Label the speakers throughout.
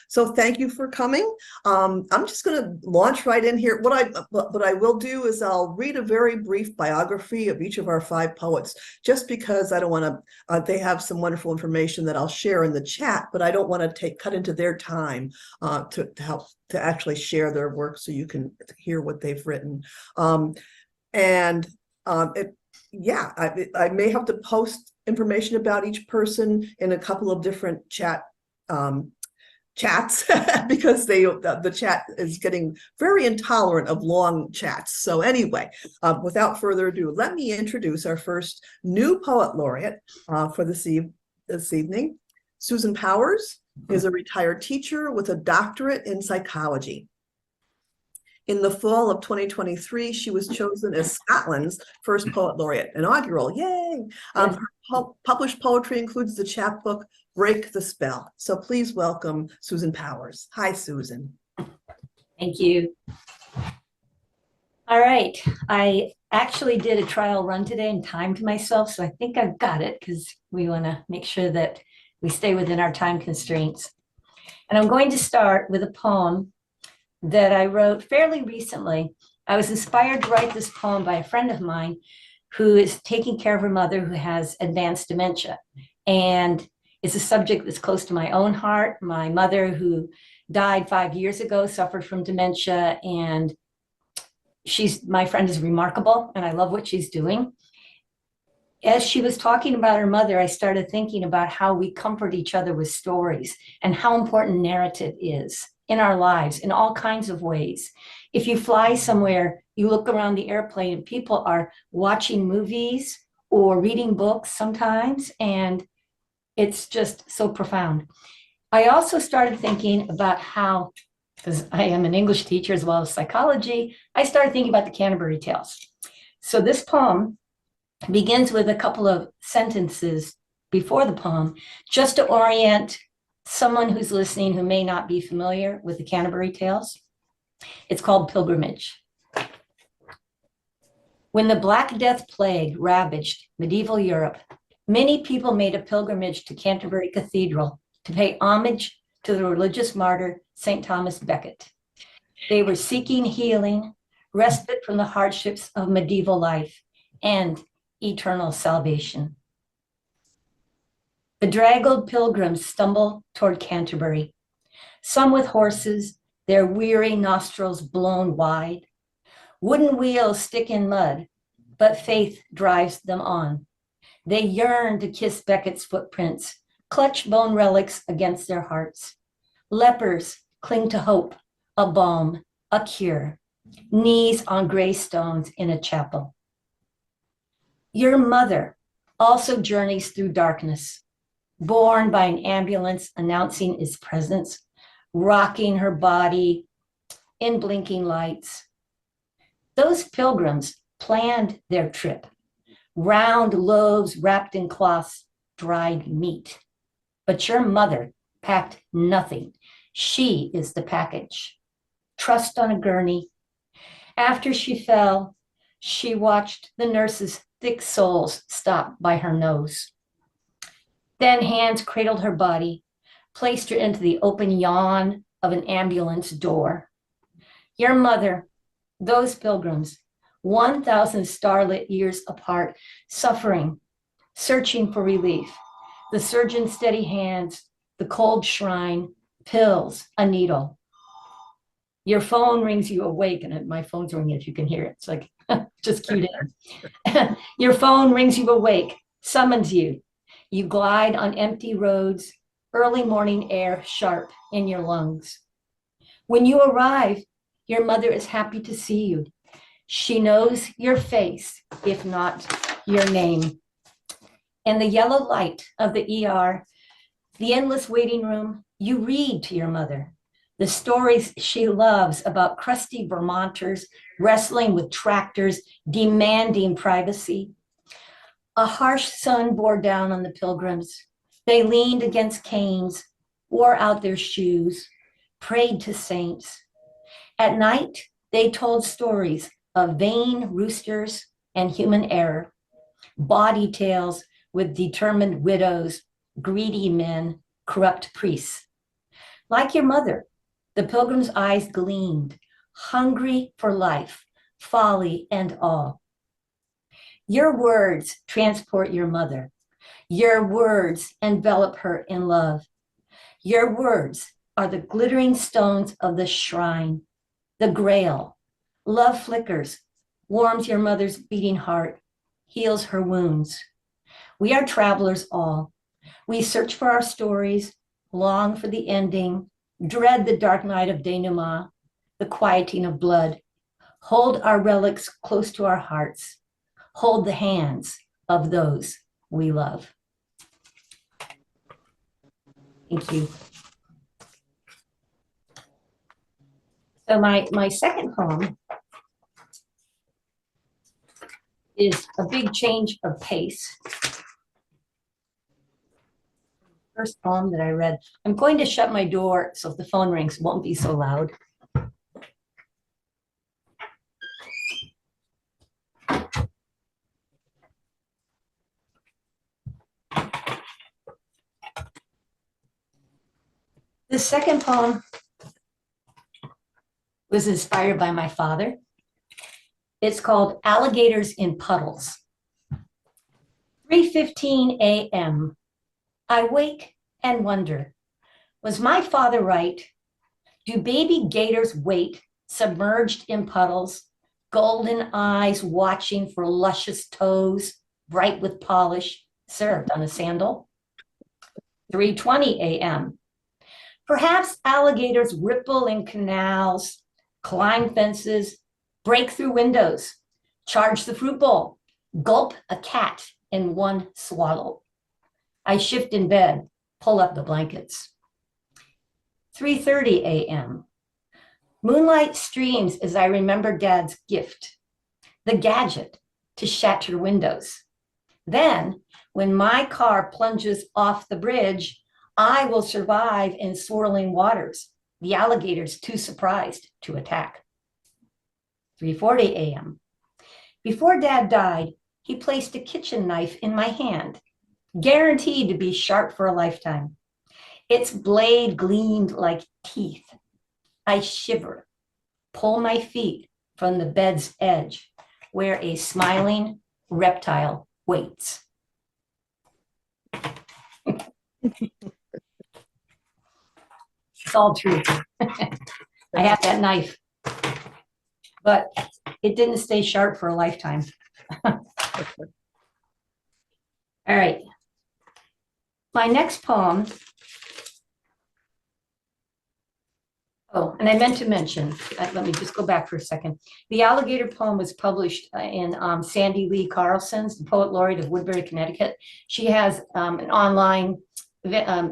Speaker 1: So thank you for coming. I'm just going to launch right in here. What I will do is I'll read a very brief biography of each of our 5 poets, just because I don't want to, they have some wonderful information that I'll share in the chat, but I don't want to cut into their time to help to actually share their work so you can hear what they've written. I may have to post information about each person in a couple of different chats because the chat is getting very intolerant of long chats. So anyway, without further ado, let me introduce our first new poet laureate for this evening. Susan Powers is a retired teacher with a doctorate in psychology. In the fall of 2023, she was chosen as Scotland's first poet laureate, inaugural, yay! Her published poetry includes the chapbook Break the Spell. So please welcome Susan Powers. Hi, Susan.
Speaker 2: Thank you. All right, I actually did a trial run today and timed myself, so I think I've got it because we want to make sure that we stay within our time constraints. And I'm going to start with a poem that I wrote fairly recently. I was inspired to write this poem by a friend of mine who is taking care of her mother who has advanced dementia. And it's a subject that's close to my own heart. My mother, who died 5 years ago, suffered from dementia, and my friend is remarkable, and I love what she's doing. As she was talking about her mother, I started thinking about how we comfort each other with stories and how important narrative is in our lives in all kinds of ways. If you fly somewhere, you look around the airplane and people are watching movies or reading books sometimes, and it's just so profound. I also started thinking about how, because I am an English teacher as well as psychology, I started thinking about the Canterbury Tales. So this poem begins with a couple of sentences before the poem, just to orient someone who's listening who may not be familiar with the Canterbury Tales. It's called Pilgrimage. When the Black Death plague ravaged medieval Europe, many people made a pilgrimage to Canterbury Cathedral to pay homage to the religious martyr, St. Thomas Becket. They were seeking healing, respite from the hardships of medieval life, and eternal salvation. Bedraggled pilgrims stumble toward Canterbury, some with horses, their weary nostrils blown wide. Wooden wheels stick in mud, but faith drives them on. They yearn to kiss Becket's footprints, clutch bone relics against their hearts. Lepers cling to hope, a balm, a cure, knees on gray stones in a chapel. Your mother also journeys through darkness, borne by an ambulance announcing its presence, rocking her body in blinking lights. Those pilgrims planned their trip, round loaves wrapped in cloths, dried meat. But your mother packed nothing. She is the package. Trussed on a gurney. After she fell, she watched the nurses' thick soles stop by her nose. Then hands cradled her body, placed her into the open yawn of an ambulance door. Your mother, those pilgrims, 1,000 starlit years apart, suffering, searching for relief. The surgeon's steady hands, the cold shrine, pills, a needle. Your phone rings you awake, and my phone's ringing if you can hear it. It's like, just cued in. Your phone rings you awake, summons you. You glide on empty roads, early morning air sharp in your lungs. When you arrive, your mother is happy to see you. She knows your face, if not your name. In the yellow light of the ER, the endless waiting room, you read to your mother the stories she loves about crusty Vermonters wrestling with tractors, demanding privacy. A harsh sun bore down on the pilgrims. They leaned against canes, wore out their shoes, prayed to saints. At night, they told stories of vain roosters and human error, body tales with determined widows, greedy men, corrupt priests. Like your mother, the pilgrim's eyes gleamed, hungry for life, folly and all. Your words transport your mother. Your words envelop her in love. Your words are the glittering stones of the shrine, the grail. Love flickers, warms your mother's beating heart, heals her wounds. We are travelers all. We search for our stories, long for the ending, dread the dark night of denouement, the quieting of blood. Hold our relics close to our hearts. Hold the hands of those we love. Thank you. So my second poem is a big change of pace. First poem that I read. I'm going to shut my door so if the phone rings, it won't be so loud. The second poem was inspired by my father. It's called Alligators in Puddles. 3:15 a.m. I wake and wonder, was my father right? Do baby gators wait, submerged in puddles, golden eyes watching for luscious toes, bright with polish, served on a sandal? 3:20 a.m. Perhaps alligators ripple in canals, climb fences, break through windows, charge the fruit bowl, gulp a cat in one swallow. I shift in bed, pull up the blankets. 3:30 a.m. Moonlight streams as I remember Dad's gift, the gadget to shatter windows. Then, when my car plunges off the bridge, I will survive in swirling waters, the alligators too surprised to attack. 3:40 a.m. Before Dad died, he placed a kitchen knife in my hand, guaranteed to be sharp for a lifetime. Its blade gleamed like teeth. I shiver, pull my feet from the bed's edge, where a smiling reptile waits. It's all true. I have that knife, but it didn't stay sharp for a lifetime. All right. My next poem. Oh, and I meant to mention, let me just go back for a second. The alligator poem was published in Sandy Lee Carlson's, the Poet Laureate of Woodbury, Connecticut. She has an online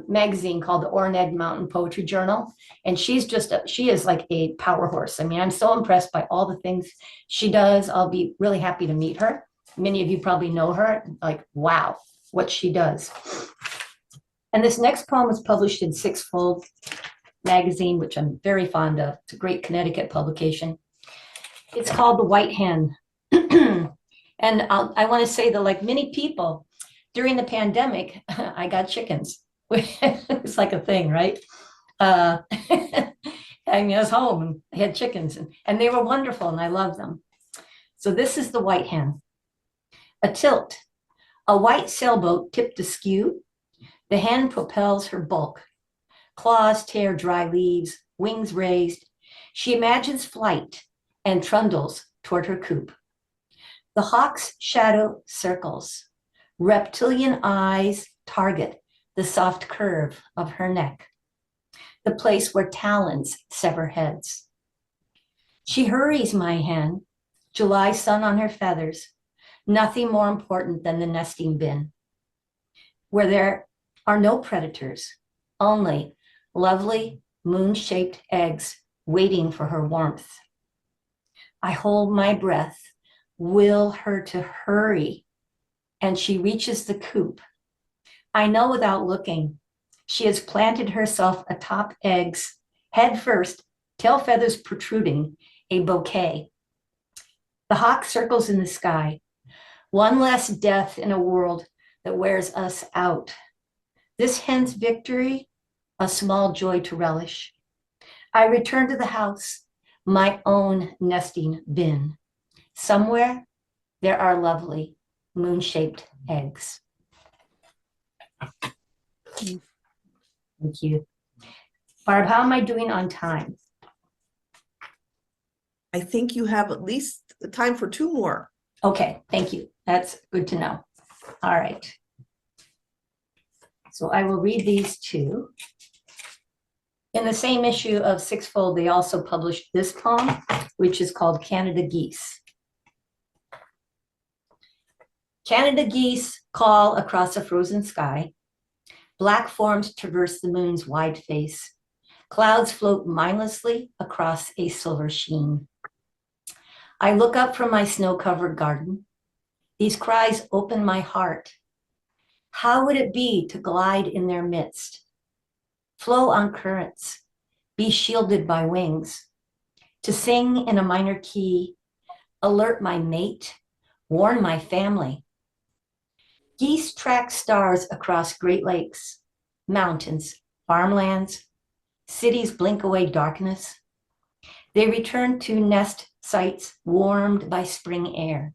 Speaker 2: magazine called the Orneg Mountain Poetry Journal. And she's she is like a power horse. I mean, I'm so impressed by all the things she does. I'll be really happy to meet her. Many of you probably know her, like, wow, what she does. And this next poem was published in Sixfold magazine, which I'm very fond of. It's a great Connecticut publication. It's called The White Hen. And I want to say that, like many people, during the pandemic, I got chickens. It's like a thing, right? I mean, I was home and I had chickens and they were wonderful and I love them. So this is the white hen. A tilt, a white sailboat tipped askew. The hen propels her bulk. Claws tear dry leaves, wings raised. She imagines flight and trundles toward her coop. The hawk's shadow circles. Reptilian eyes target the soft curve of her neck, the place where talons sever heads. She hurries, my hen, July sun on her feathers, nothing more important than the nesting bin, where there are no predators, only lovely moon-shaped eggs waiting for her warmth. I hold my breath, will her to hurry, and she reaches the coop. I know without looking, she has planted herself atop eggs, head first, tail feathers protruding, a bouquet. The hawk circles in the sky, one less death in a world that wears us out. This hen's victory, a small joy to relish. I return to the house, my own nesting bin. Somewhere there are lovely moon-shaped eggs. Thank you. Barb, how am I doing on time?
Speaker 1: I think you have at least time for 2 more.
Speaker 2: Okay, thank you. That's good to know. All right. So I will read these 2. In the same issue of Sixfold, they also published this poem, which is called Canada Geese. Canada geese call across a frozen sky. Black forms traverse the moon's wide face. Clouds float mindlessly across a silver sheen. I look up from my snow-covered garden. These cries open my heart. How would it be to glide in their midst, flow on currents, be shielded by wings, to sing in a minor key, alert my mate, warn my family? Geese track stars across Great Lakes, mountains, farmlands, cities blink away darkness. They return to nest sites warmed by spring air,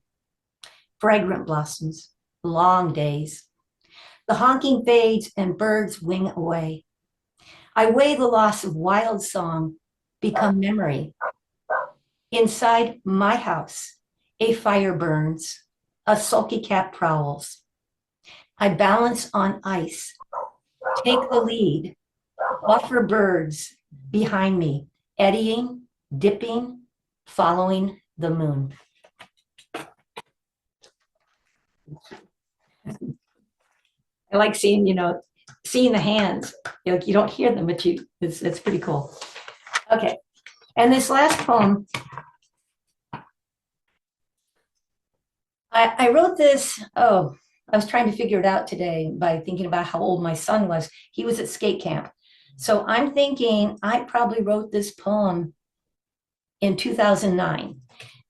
Speaker 2: fragrant blossoms, long days. The honking fades and birds wing away. I weigh the loss of wild song, become memory. Inside my house, a fire burns, a sulky cat prowls. I balance on ice, take the lead, buffer birds behind me, eddying, dipping, following the moon. I like seeing, seeing the hands. You don't hear them, but it's pretty cool. Okay, and this last poem, I wrote this, I was trying to figure it out today by thinking about how old my son was. He was at skate camp. So I'm thinking I probably wrote this poem in 2009.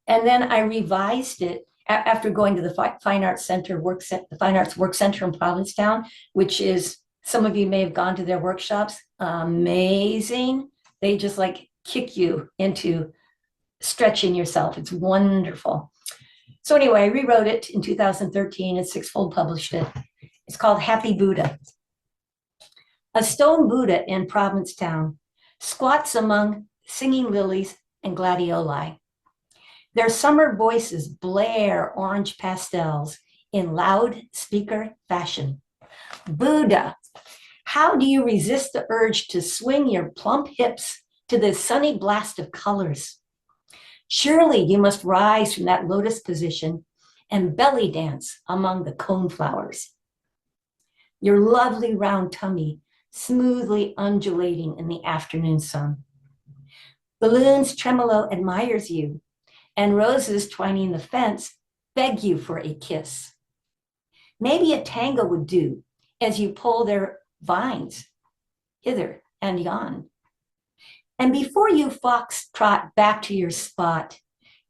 Speaker 2: And then I revised it after going to the Fine Arts Center the Fine Arts Work Center in Provincetown, which is, some of you may have gone to their workshops. Amazing. They just like kick you into stretching yourself. It's wonderful. So anyway, I rewrote it in 2013 and Sixfold published it. It's called Happy Buddha. A stone Buddha in Provincetown squats among singing lilies and gladioli. Their summer voices blare orange pastels in loudspeaker fashion. Buddha, how do you resist the urge to swing your plump hips to the sunny blast of colors? Surely you must rise from that lotus position and belly dance among the coneflowers. Your lovely round tummy smoothly undulating in the afternoon sun. The loon's tremolo admires you, and roses twining the fence beg you for a kiss. Maybe a tango would do as you pull their vines hither and yon. And before you foxtrot back to your spot,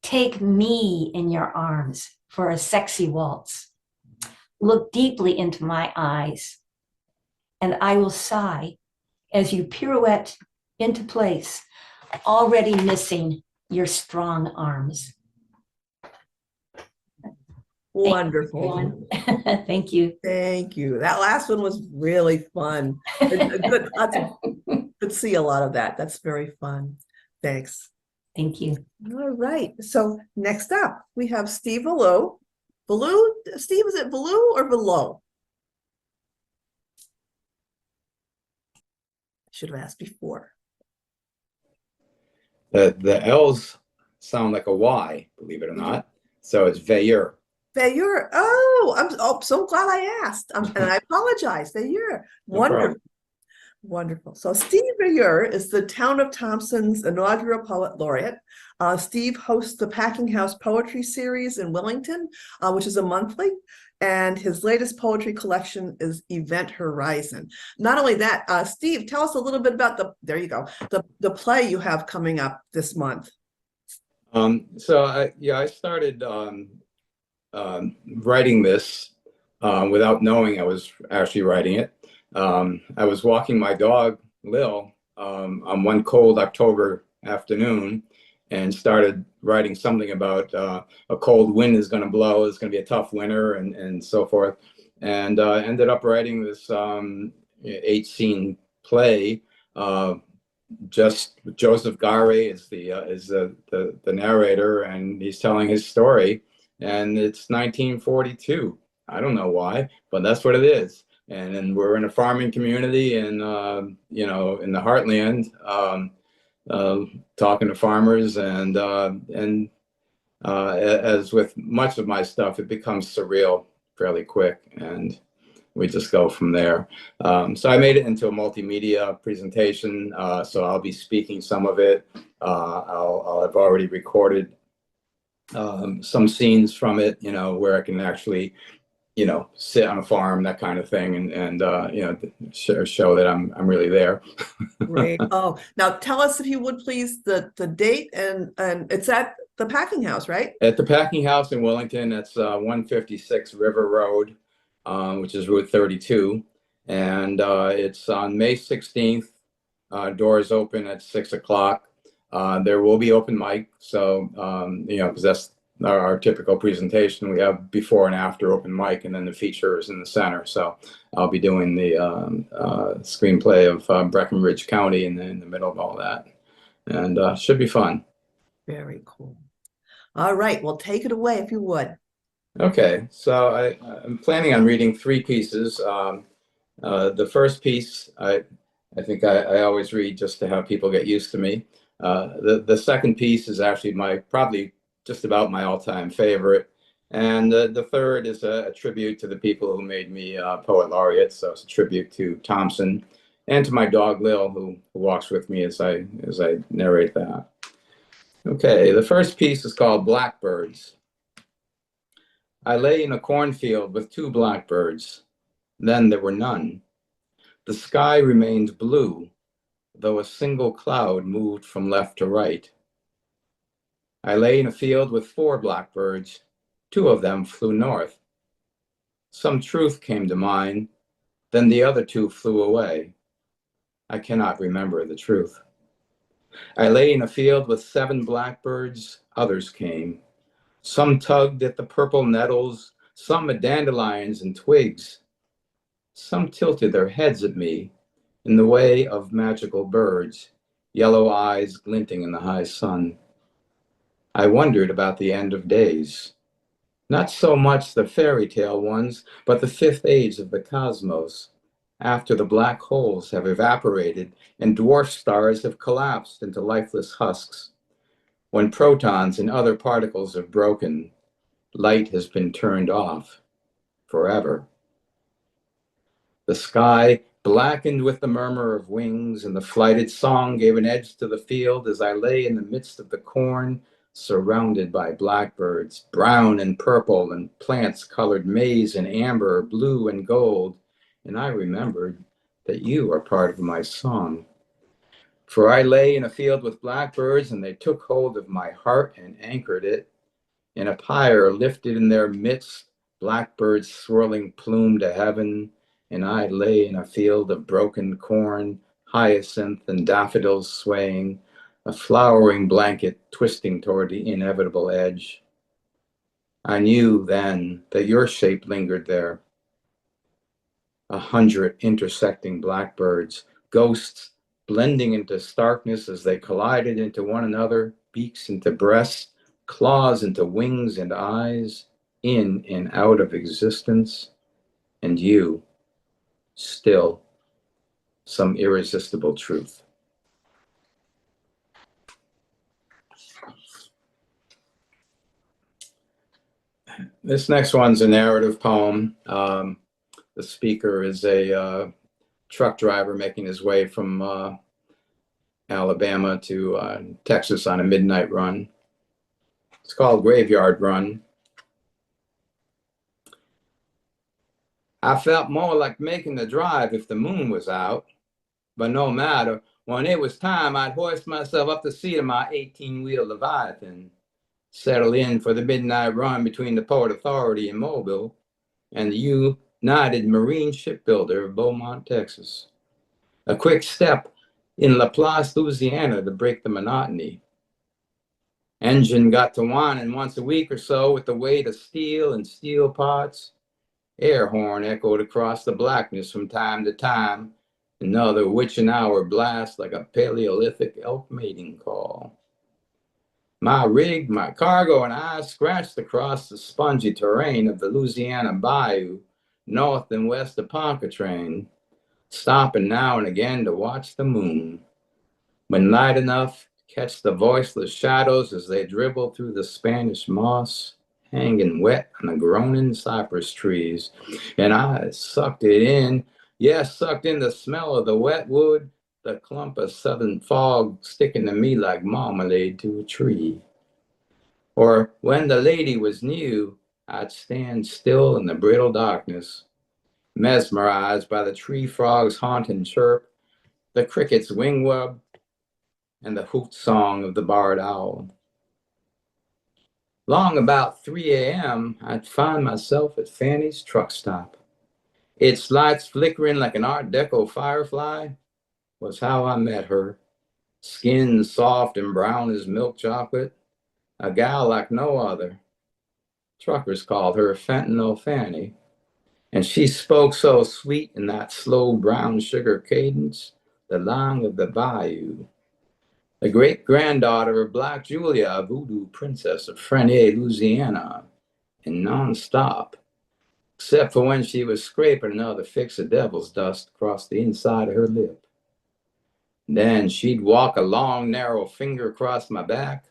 Speaker 2: take me in your arms for a sexy waltz. Look deeply into my eyes, and I will sigh as you pirouette into place, already missing your strong arms.
Speaker 1: Wonderful.
Speaker 2: Thank you.
Speaker 1: Thank you. That last one was really fun. Good to see a lot of that. That's very fun. Thanks.
Speaker 2: Thank you.
Speaker 1: All right. So next up, we have Steve Veilleux. Veilleux? Steve, is it Veilleux or Veilleux? Should have asked before.
Speaker 3: The L's sound like a Y, believe it or not. So it's Veilleux.
Speaker 1: Veilleux. Oh, I'm so glad I asked. And I apologize. Veilleux. Wonderful. Wonderful. So Steve Veilleux is the town of Thompson's inaugural Poet Laureate. Steve hosts the Packing House Poetry Series in Wellington, which is a monthly. And his latest poetry collection is Event Horizon. Not only that, Steve, tell us a little bit about the play you have coming up this month.
Speaker 3: I started writing this without knowing I was actually writing it. I was walking my dog Lil on one cold October afternoon and started writing something about a cold wind is going to blow, it's going to be a tough winter, and so forth. And ended up writing this 8-scene play. Just Joseph Gare is the narrator, and he's telling his story. And it's 1942. I don't know why, but that's what it is. And then we're in a farming community, and you know, in the heartland, talking to farmers, and as with much of my stuff, it becomes surreal fairly quick, and we just go from there. So I made it into a multimedia presentation. So I'll be speaking some of it. I'll have already recorded some scenes from it, you know, where I can actually, you know, sit on a farm, that kind of thing, and you know, show that I'm really there.
Speaker 1: Great. Oh, now tell us, if you would please, the date, and it's at the Packing House, right?
Speaker 3: At the Packing House in Wellington. That's 156 River Road, which is Route 32, and it's on May 16th. Doors open at 6 o'clock. There will be open mic, so you know, because that's our typical presentation. We have before and after open mic, and then the feature is in the center. So I'll be doing the screenplay of Breckenridge County in the middle of all that, and should be fun.
Speaker 1: Very cool. All right, well, take it away if you would.
Speaker 3: Okay, so I'm planning on reading 3 pieces. The first piece, I think I always read just to have people get used to me. The second piece is actually probably just about my all-time favorite. And the third is a tribute to the people who made me Poet Laureate. So it's a tribute to Thompson and to my dog Lil, who walks with me as I narrate that. Okay, the first piece is called Blackbirds. I lay in a cornfield with 2 blackbirds. Then there were none. The sky remained blue, though a single cloud moved from left to right. I lay in a field with 4 blackbirds. 2 of them flew north. Some truth came to mind, then the other 2 flew away. I cannot remember the truth. I lay in a field with 7 blackbirds. Others came. Some tugged at the purple nettles, some at dandelions and twigs. Some tilted their heads at me in the way of magical birds, yellow eyes glinting in the high sun. I wondered about the end of days. Not so much the fairy tale ones, but the 5th age of the cosmos, after the black holes have evaporated and dwarf stars have collapsed into lifeless husks. When protons and other particles have broken, light has been turned off forever. The sky blackened with the murmur of wings, and the flighted song gave an edge to the field as I lay in the midst of the corn, surrounded by blackbirds, brown and purple, and plants colored maize and amber, blue and gold. And I remembered that you are part of my song. For I lay in a field with blackbirds, and they took hold of my heart and anchored it. In a pyre lifted in their midst, blackbirds swirling plume to heaven, and I lay in a field of broken corn, hyacinth and daffodils swaying, a flowering blanket twisting toward the inevitable edge. I knew then that your shape lingered there. 100 intersecting blackbirds, ghosts blending into starkness as they collided into one another, beaks into breasts, claws into wings and eyes, in and out of existence, and you, still, some irresistible truth. This next one's a narrative poem. The speaker is a truck driver making his way from Alabama to Texas on a midnight run. It's called Graveyard Run. I felt more like making the drive if the moon was out, but no matter, when it was time, I'd hoist myself up the seat of my 18-wheel Leviathan, settle in for the midnight run between the Port Authority in Mobile and the United Marine Shipbuilder of Beaumont, Texas. A quick step in Laplace, Louisiana to break the monotony. Engine got to whining once a week or so with the weight of steel and steel pots. Air horn echoed across the blackness from time to time. Another witching hour blast like a Paleolithic elk mating call. My rig, my cargo, and I scratched across the spongy terrain of the Louisiana Bayou, north and west of Pontchartrain, stopping now and again to watch the moon. When light enough, catch the voiceless shadows as they dribble through the Spanish moss, hanging wet on the groaning cypress trees. And I sucked it in, yes, sucked in the smell of the wet wood, the clump of southern fog sticking to me like marmalade to a tree. Or when the lady was new, I'd stand still in the brittle darkness, mesmerized by the tree frog's haunting chirp, the cricket's wing wub, and the hoot song of the barred owl. Long about 3 a.m., I'd find myself at Fanny's truck stop. Its lights flickering like an Art Deco firefly was how I met her. Skin soft and brown as milk chocolate, a gal like no other. Truckers called her Fentanyl Fanny, and she spoke so sweet in that slow brown sugar cadence, the line of the bayou. The great-granddaughter of Black Julia, a voodoo princess of Frenier, Louisiana, and non-stop, except for when she was scraping another fix of devil's dust across the inside of her lip. Then she'd walk a long, narrow finger across my back,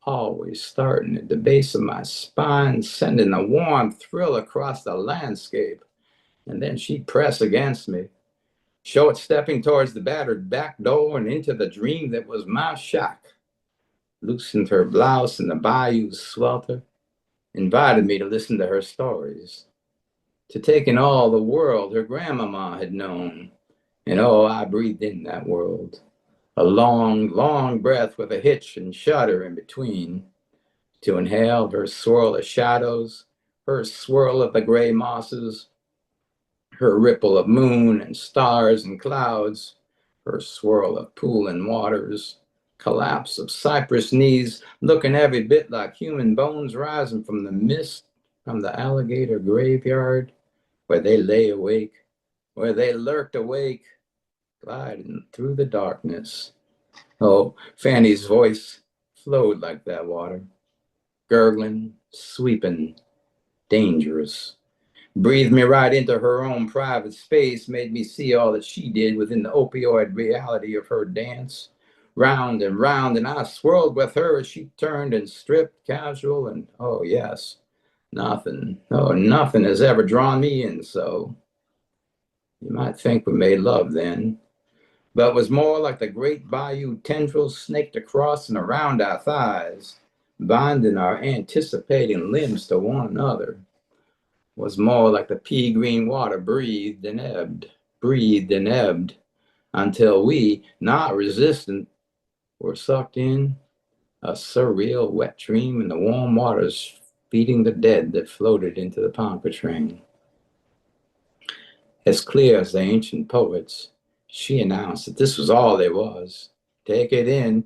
Speaker 3: always starting at the base of my spine, sending a warm thrill across the landscape, and then she'd press against me, short-stepping towards the battered back door and into the dream that was my shack, loosened her blouse in the bayou's swelter, invited me to listen to her stories, to take in all the world her grandmama had known. And oh, I breathed in that world, a long, long breath with a hitch and shudder in between, to inhale her swirl of shadows, her swirl of the gray mosses, her ripple of moon and stars and clouds, her swirl of pooling waters, collapse of cypress knees, looking every bit like human bones rising from the mist from the alligator graveyard, where they lay awake, where they lurked awake, gliding through the darkness. Oh, Fanny's voice flowed like that water, gurgling, sweeping, dangerous. Breathed me right into her own private space, made me see all that she did within the opioid reality of her dance. Round, and I swirled with her as she turned and stripped casual, and oh yes, nothing has ever drawn me in so. You might think we made love then, but it was more like the great bayou tendrils snaked across and around our thighs, binding our anticipating limbs to one another. Was more like the pea green water breathed and ebbed, until we, not resistant, were sucked in, a surreal wet dream in the warm waters feeding the dead that floated into the Pontchartrain. As clear as the ancient poets, she announced that this was all there was. Take it in,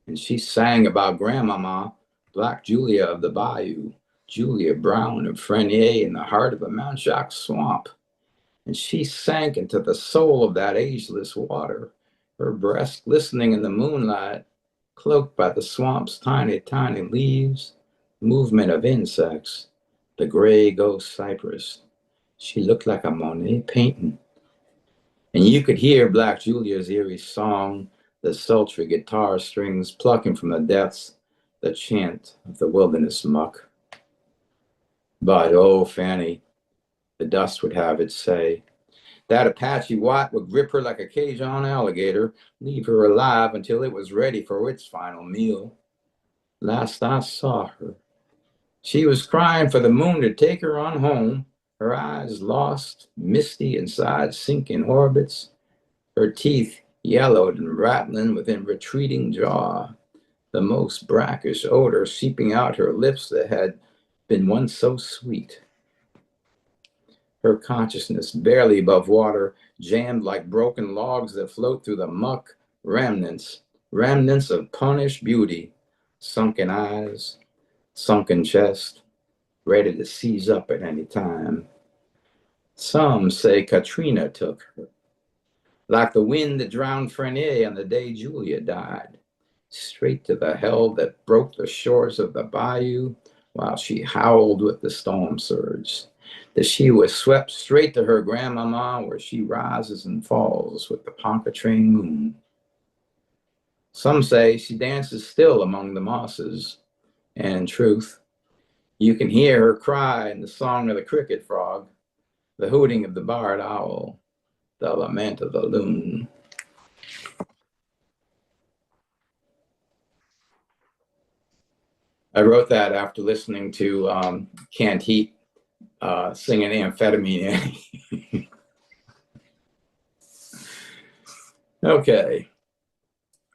Speaker 3: and she sang about Grandmama, Black Julia of the Bayou, Julia Brown of Frenier in the heart of the Mount Jacques swamp. And she sank into the soul of that ageless water, her breast glistening in the moonlight, cloaked by the swamp's tiny, tiny leaves, movement of insects, the gray ghost cypress. She looked like a Monet painting. And you could hear Black Julia's eerie song, the sultry guitar strings plucking from the depths, the chant of the wilderness muck. But, oh, Fanny, the dust would have it say, that Apache White would grip her like a Cajun alligator, leave her alive until it was ready for its final meal. Last I saw her, she was crying for the moon to take her on home, her eyes lost, misty inside sinking orbits, her teeth yellowed and rattling within retreating jaw, the most brackish odor seeping out her lips that had been once so sweet. her consciousness barely above water, jammed like broken logs that float through the muck, remnants of punished beauty, sunken eyes, sunken chest, ready to seize up at any time. Some say Katrina took her, like the wind that drowned Frenier on the day Julia died, straight to the hell that broke the shores of the bayou while she howled with the storm surge, that she was swept straight to her grandmama where she rises and falls with the Pontchartrain moon. Some say she dances still among the mosses, and in truth, you can hear her cry in the song of the cricket frog, the hooting of the barred owl, the lament of the loon. I wrote that after listening to Canned Heat singing Amphetamine. Okay.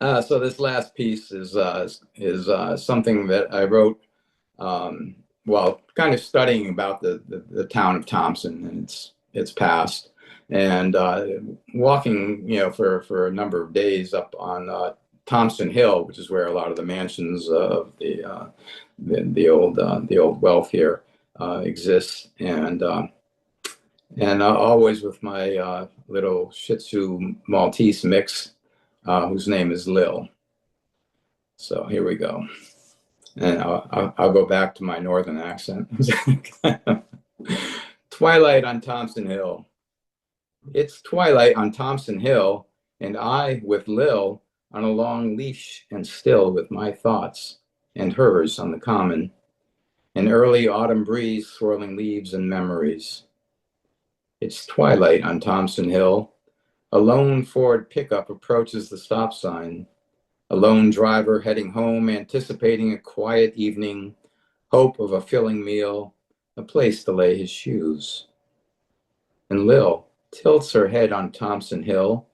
Speaker 3: So this last piece is something that I wrote while kind of studying about the town of Thompson and its past, and walking, for a number of days up on Thompson Hill, which is where a lot of the mansions of the old wealth here exists, and always with my little Shih Tzu Maltese mix, whose name is Lil. So here we go. And I'll go back to my northern accent. Twilight on Thompson Hill. It's twilight on Thompson Hill, and I with Lil on a long leash and still with my thoughts and hers on the common. An early autumn breeze swirling leaves and memories. It's twilight on Thompson Hill. A lone Ford pickup approaches the stop sign. A lone driver heading home, anticipating a quiet evening, hope of a filling meal, a place to lay his shoes. And Lil tilts her head on Thompson Hill,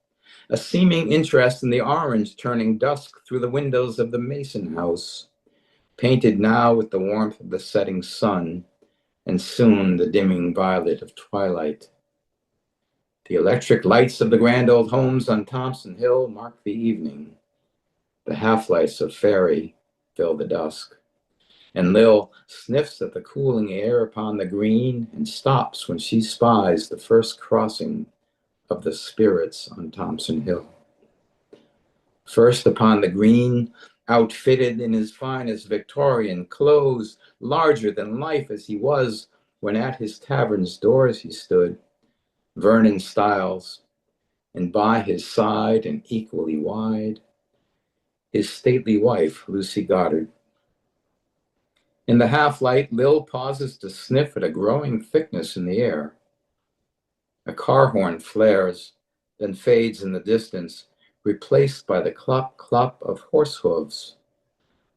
Speaker 3: a seeming interest in the orange turning dusk through the windows of the Mason house, painted now with the warmth of the setting sun, and soon the dimming violet of twilight. The electric lights of the grand old homes on Thompson Hill mark the evening. The half-lights of Ferry fill the dusk, and Lil sniffs at the cooling air upon the green and stops when she spies the first crossing of the spirits on Thompson Hill. First upon the green, outfitted in his finest Victorian clothes, larger than life as he was when at his tavern's doors he stood, Vernon Stiles, and by his side and equally wide, his stately wife, Lucy Goddard. In the half-light, Lil pauses to sniff at a growing thickness in the air. A car horn flares, then fades in the distance, replaced by the clop-clop of horse hooves,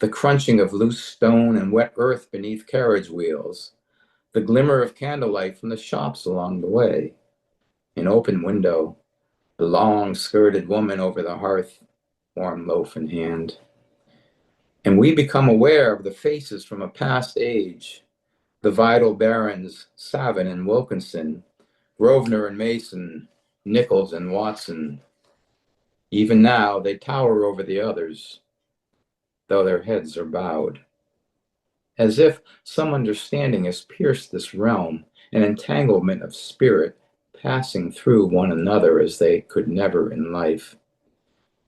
Speaker 3: the crunching of loose stone and wet earth beneath carriage wheels, the glimmer of candlelight from the shops along the way. An open window, the long-skirted woman over the hearth, warm loaf in hand. And we become aware of the faces from a past age, the vital barons, Savin and Wilkinson, Grosvenor and Mason, Nichols and Watson. Even now, they tower over the others, though their heads are bowed. As if some understanding has pierced this realm, an entanglement of spirit passing through one another as they could never in life.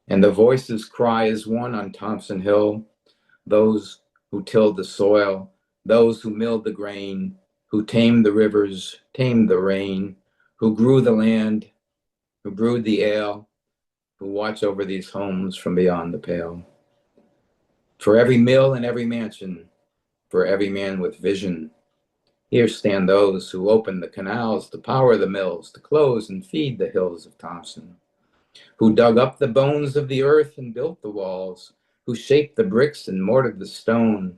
Speaker 3: And the voices cry as one on Thompson Hill, those who tilled the soil, those who milled the grain, who tamed the rivers, tamed the rain, who grew the land, who brewed the ale, who watch over these homes from beyond the pale. For every mill and every mansion, for every man with vision, here stand those who opened the canals to power the mills, to close and feed the hills of Thompson, who dug up the bones of the earth and built the walls, who shaped the bricks and mortared the stone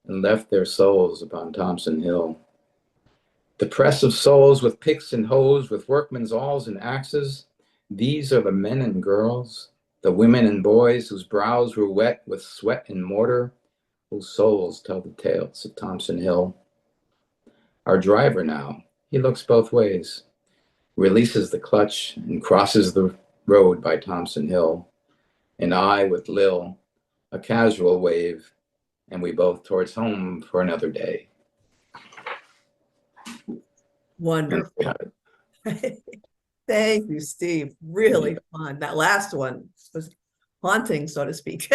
Speaker 3: and left their souls upon Thompson Hill. The press of souls with picks and hoes, with workmen's awls and axes, these are the men and girls, the women and boys whose brows were wet with sweat and mortar, whose souls tell the tales of Thompson Hill. Our driver now, He looks both ways, releases the clutch and crosses the road by Thompson Hill, and I with Lil, a casual wave, and we both towards home for another day.
Speaker 1: Wonderful. Thank you, Steve. Really fun. That last one was haunting, so to speak.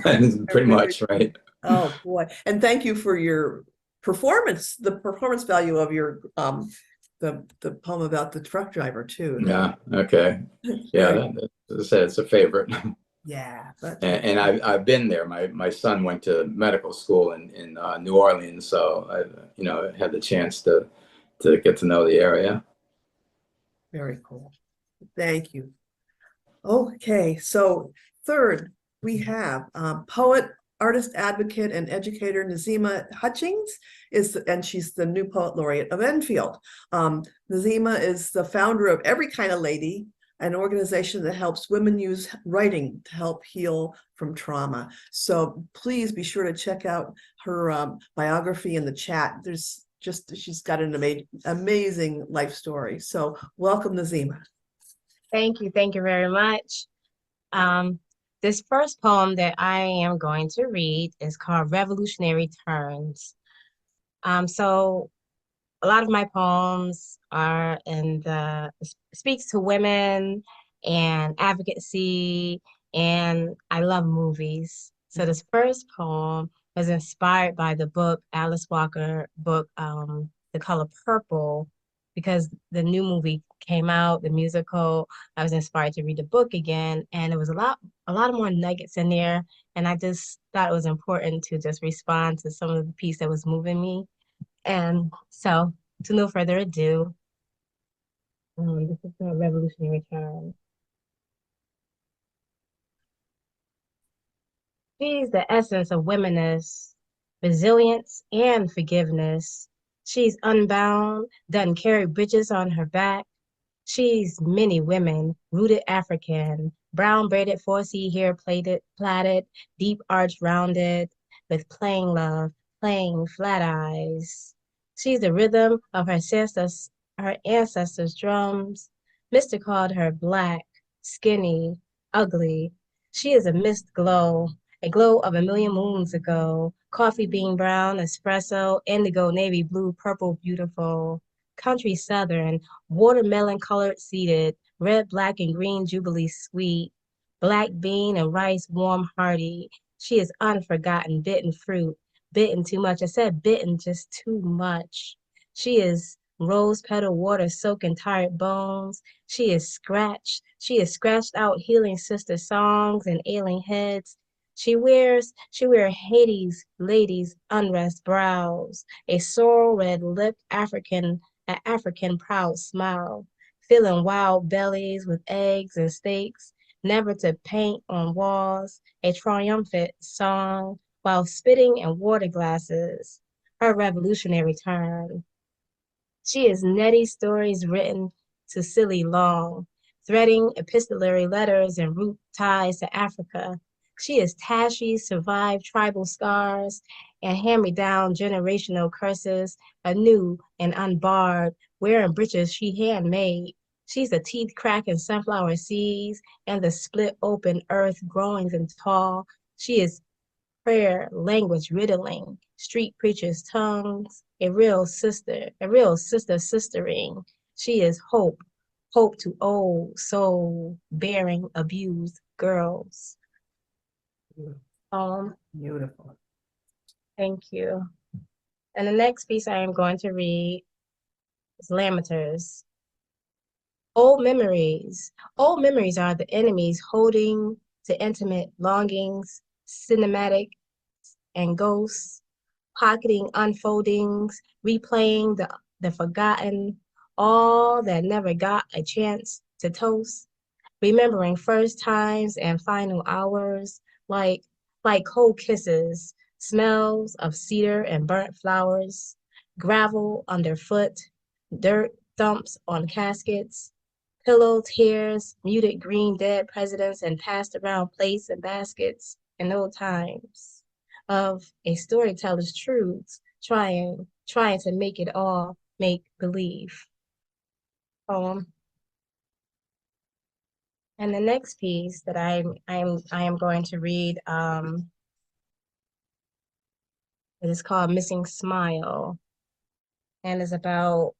Speaker 3: Pretty much, right?
Speaker 1: Oh boy. And thank you for your performance, the performance value of your the poem about the truck driver too.
Speaker 3: Yeah, okay. Yeah, as I said, it's a favorite.
Speaker 1: Yeah.
Speaker 3: And I've been there. My son went to medical school in New Orleans, so I had the chance to get to know the area.
Speaker 1: Very cool. Thank you. Okay, so third, we have poet, artist, advocate, and educator Nzima Hutchings and she's the new poet laureate of Enfield. Nzima is the founder of Every Kind of Lady, an organization that helps women use writing to help heal from trauma. So please be sure to check out her biography in the chat. She's got an amazing life story. So welcome, Nzima.
Speaker 4: Thank you. Thank you very much. This first poem that I am going to read is called Revolutionary Turns. So a lot of my poems are speaks to women and advocacy, and I love movies. So this first poem was inspired by the book, Alice Walker book, The Color Purple, because the new movie came out, the musical. I was inspired to read the book again, and there was a lot more nuggets in there, and I just thought it was important to just respond to some of the piece that was moving me. And so, to no further ado, this is a revolutionary term. She's the essence of womanist, resilience, and forgiveness. She's unbound, doesn't carry bridges on her back. She's many women, rooted African, brown braided 4C hair plaited, deep arch rounded, with plain love, plain flat eyes. She's the rhythm of her ancestors' drums. Mister called her black, skinny, ugly. She is a mist glow, a glow of a million moons ago. Coffee bean brown, espresso, indigo, navy blue, purple, beautiful. Country southern, watermelon colored seeded, red, black, and green jubilee sweet. Black bean and rice warm hearty. She is unforgotten, bitten fruit, bitten too much. I said bitten just too much. She is rose petal water soaking tired bones. She is scratched out healing sister songs and ailing heads. She wears Hades ladies' unrest brows, a sorrel red lipped an African proud smile, filling wild bellies with eggs and steaks, never to paint on walls, a triumphant song, while spitting in water glasses, her revolutionary turn. She is Nettie stories written to silly long, threading epistolary letters and root ties to Africa. She is Tashi's survived tribal scars and hand-me-down generational curses, anew and unbarred, wearing breeches she handmade. She's the teeth-cracking sunflower seeds and the split-open earth growing and tall. She is prayer, language riddling, street preachers' tongues, a real sister sistering. She is hope to old soul-bearing abused girls.
Speaker 1: Beautiful.
Speaker 4: Thank you. And the next piece I am going to read is Lamenters. Old memories are the enemies holding to intimate longings, cinematic and ghosts, pocketing unfoldings, replaying the forgotten, all that never got a chance to toast, remembering first times and final hours, like cold kisses, smells of cedar and burnt flowers, gravel underfoot, dirt thumps on caskets, pillow tears, muted green dead presidents, and passed around plates and baskets in old times of a storyteller's truths, trying to make it all make believe. Poem. And the next piece that I am going to read, it is called Missing Smile, and is about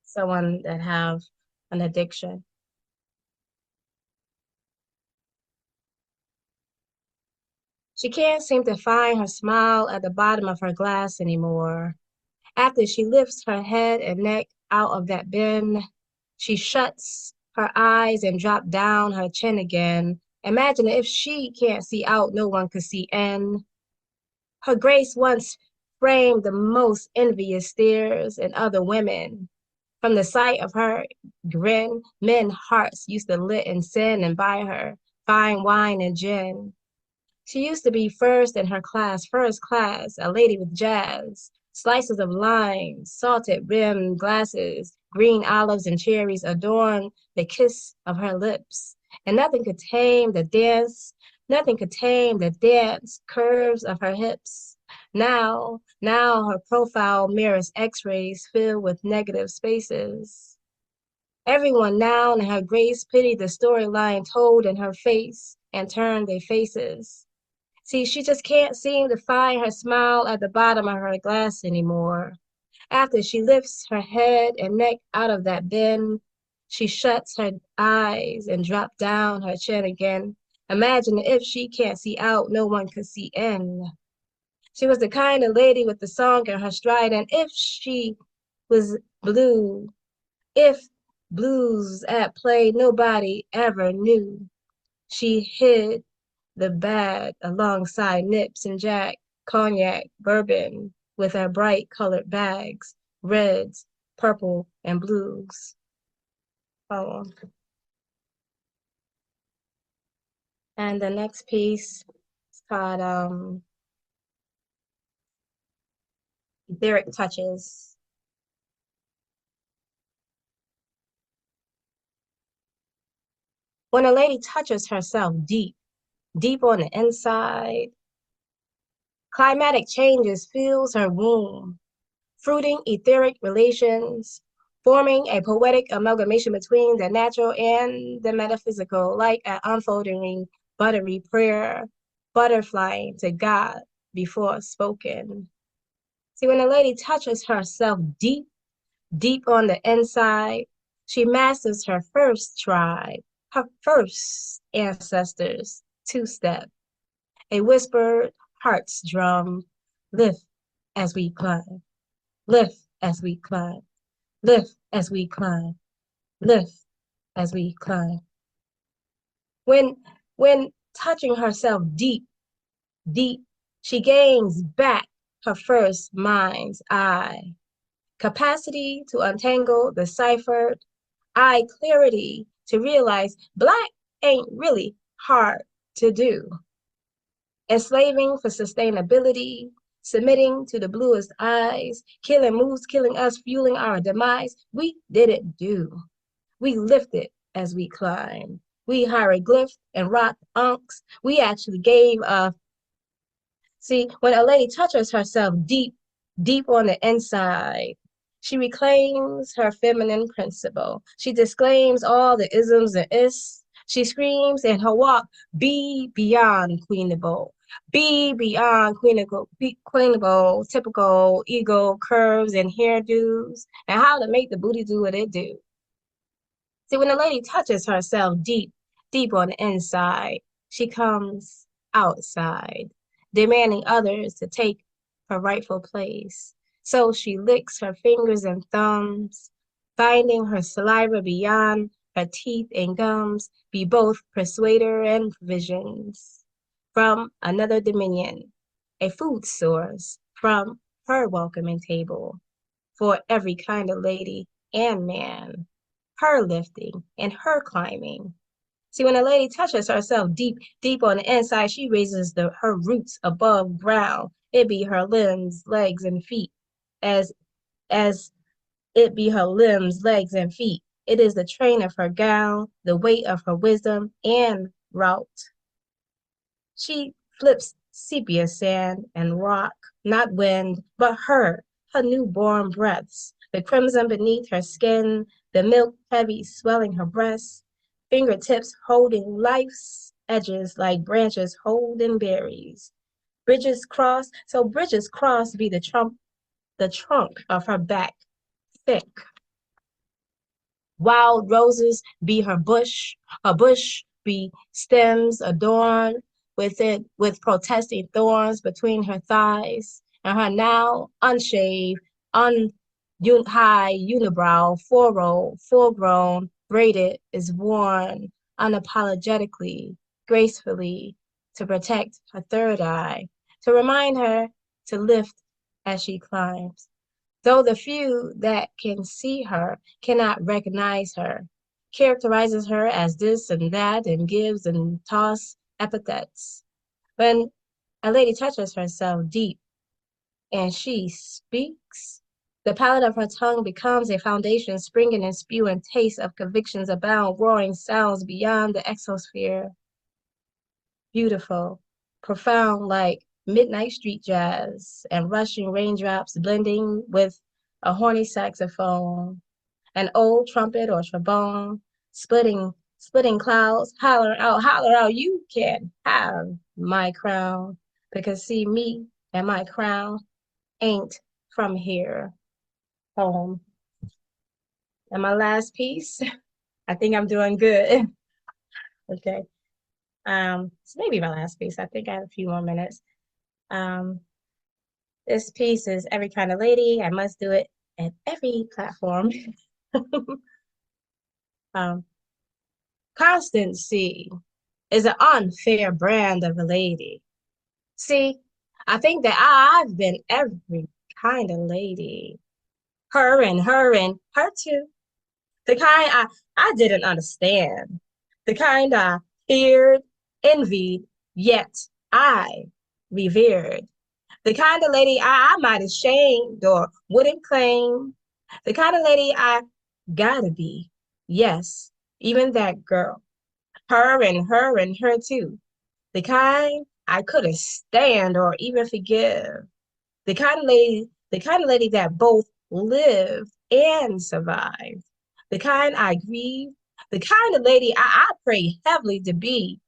Speaker 4: someone that have an addiction. She can't seem to find her smile at the bottom of her glass anymore. After she lifts her head and neck out of that bin, she shuts her eyes and drops down her chin again. Imagine if she can't see out, no one could see in. Her grace once framed the most envious stares in other women. From the sight of her grin, men's hearts used to lit in sin and buy her fine wine and gin. She used to be first in her class, first class, a lady with jazz, slices of lime, salted rimmed glasses, green olives and cherries adorn the kiss of her lips. And nothing could tame the dance curves of her hips. Now her profile mirrors x-rays filled with negative spaces. Everyone now in her grace pitied the storyline told in her face and turned their faces. See, she just can't seem to find her smile at the bottom of her glass anymore. After she lifts her head and neck out of that bin, she shuts her eyes and drops down her chin again. Imagine if she can't see out, no one could see in. She was the kind of lady with the song in her stride, and if she was blue, if blues at play, nobody ever knew. She hid the bag alongside Nips and Jack, cognac, bourbon, with her bright colored bags, reds, purple, and blues. Poem. And the next piece is called Etheric Touches. When a lady touches herself deep on the inside, climatic changes fills her womb, fruiting etheric relations, forming a poetic amalgamation between the natural and the metaphysical, like an unfolding buttery prayer, butterflying to God before spoken. See, when a lady touches herself deep on the inside, she masters her first tribe, her first ancestors, two-step, a whispered heart's drum, lift as we climb, lift as we climb, lift as we climb, lift as we climb. When touching herself deep, she gains back her first mind's eye, capacity to untangle the ciphered, eye clarity to realize Black ain't really hard to do. Enslaving for sustainability, submitting to the bluest eyes, killing moves, killing us, fueling our demise. We didn't do. We lifted as we climbed. We hieroglyphed and rocked unks. We actually gave a. See, when a lady touches herself deep on the inside, she reclaims her feminine principle. She disclaims all the isms and is. She screams in her walk, be beyond queenable. Be beyond queenable, typical ego curves and hairdos, and how to make the booty do what it do. See, when a lady touches herself deep on the inside, she comes outside, demanding others to take her rightful place. So she licks her fingers and thumbs, finding her saliva beyond her teeth and gums, be both persuader and provisions. From another dominion, a food source from her welcoming table, for every kind of lady and man, her lifting and her climbing. See, when a lady touches herself deep on the inside, she raises her roots above ground. It be her limbs, legs, and feet, as it be her limbs, legs, and feet. It is the train of her gown, the weight of her wisdom and route. She flips sepia sand and rock, not wind, but her her newborn breaths, the crimson beneath her skin, the milk heavy swelling her breasts, fingertips holding life's edges like branches holding berries. Bridges cross, so bridges cross be the trunk of her back, thick. Wild roses be her bush be stems adorned with protesting thorns between her thighs, and her now unshaved, high unibrow furrow, full-grown, braided, is worn unapologetically, gracefully, to protect her third eye, to remind her to lift as she climbs. Though the few that can see her cannot recognize her, characterizes her as this and that, and gives and tosses epithets. When a lady touches herself deep and she speaks, the palate of her tongue becomes a foundation, springing and spewing tastes of convictions abound, roaring sounds beyond the exosphere. Beautiful, profound, like midnight street jazz and rushing raindrops blending with a horny saxophone, an old trumpet or trombone, splitting clouds, holler out, you can have my crown, because see, me and my crown ain't from here. Poem. And my last piece, I think I'm doing good. Okay. So maybe my last piece. I think I have a few more minutes. This piece is Every Kind of Lady. I must do it at every platform. Constancy is an unfair brand of a lady. See, I think that I've been every kind of lady. Her and her too. The kind I didn't understand. The kind I feared, envied, yet I revered. The kind of lady I might have shamed or wouldn't claim. The kind of lady I gotta be. Yes, even that girl. Her and her too. The kind I couldn't stand or even forgive. The kind of lady that both lived and survived. The kind I grieve. The kind of lady I pray heavily to be.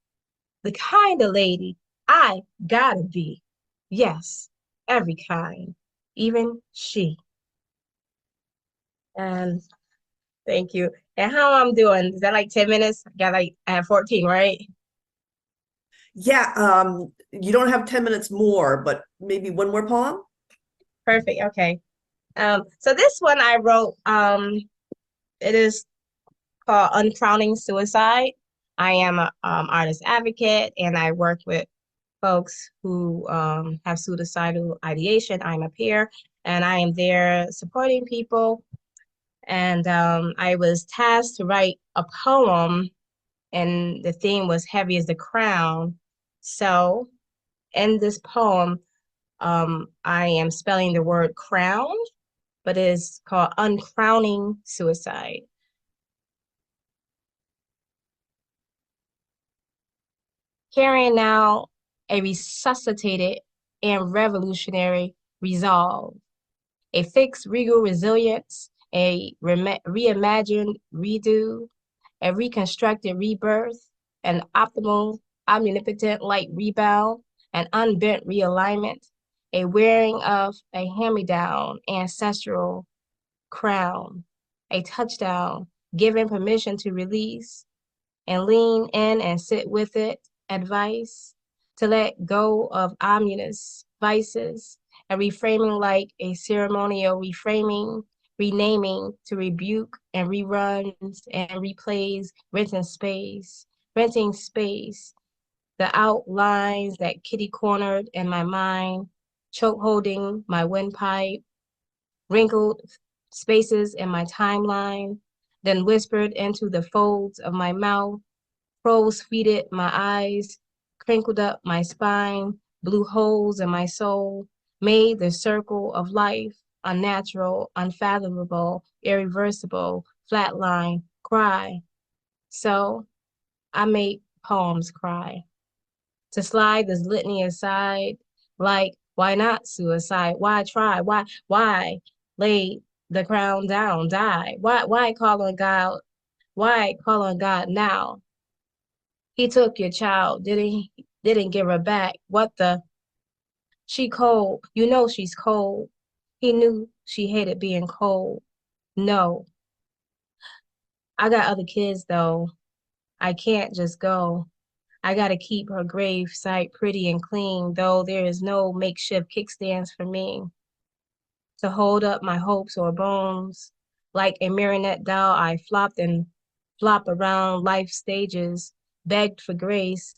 Speaker 4: The kind of lady I gotta be. Yes, every kind, even she. And thank you. And how I'm doing? Is that like 10 minutes? I have 14, right?
Speaker 1: Yeah, you don't have 10 minutes more, but maybe one more poem?
Speaker 4: Perfect. Okay. So this one I wrote, it is called Uncrowning Suicide. I am a artist advocate, and I work with folks who have suicidal ideation. I'm a peer, and I am there supporting people. And I was tasked to write a poem, and the theme was heavy as the crown. So in this poem, I am spelling the word crown, but it is called Uncrowning Suicide. Carrying now a resuscitated and revolutionary resolve, a fixed regal resilience, a reimagined redo, a reconstructed rebirth, an optimal, omnipotent light rebound, an unbent realignment, a wearing of a hand-me-down ancestral crown, a touchdown, given permission to release and lean in and sit with it, advice, to let go of ominous vices, and reframing like a ceremonial reframing, renaming to rebuke and reruns and replays, renting space, the outlines that kitty cornered in my mind, choke holding my windpipe, wrinkled spaces in my timeline, then whispered into the folds of my mouth, crow's feeted my eyes, crinkled up my spine, blew holes in my soul, made the circle of life unnatural, unfathomable, irreversible, flatline, cry. So I made poems cry. To slide this litany aside, like Why not suicide? Why try? Why lay the crown down, die? Why call on God? Why call on God now? He took your child, didn't give her back. What the? She cold. You know she's cold. He knew she hated being cold. No, I got other kids though. I can't just go. I gotta keep her grave site pretty and clean, though there is no makeshift kickstands for me to hold up my hopes or bones. Like a marionette doll, I flopped and flopped around life stages, begged for grace.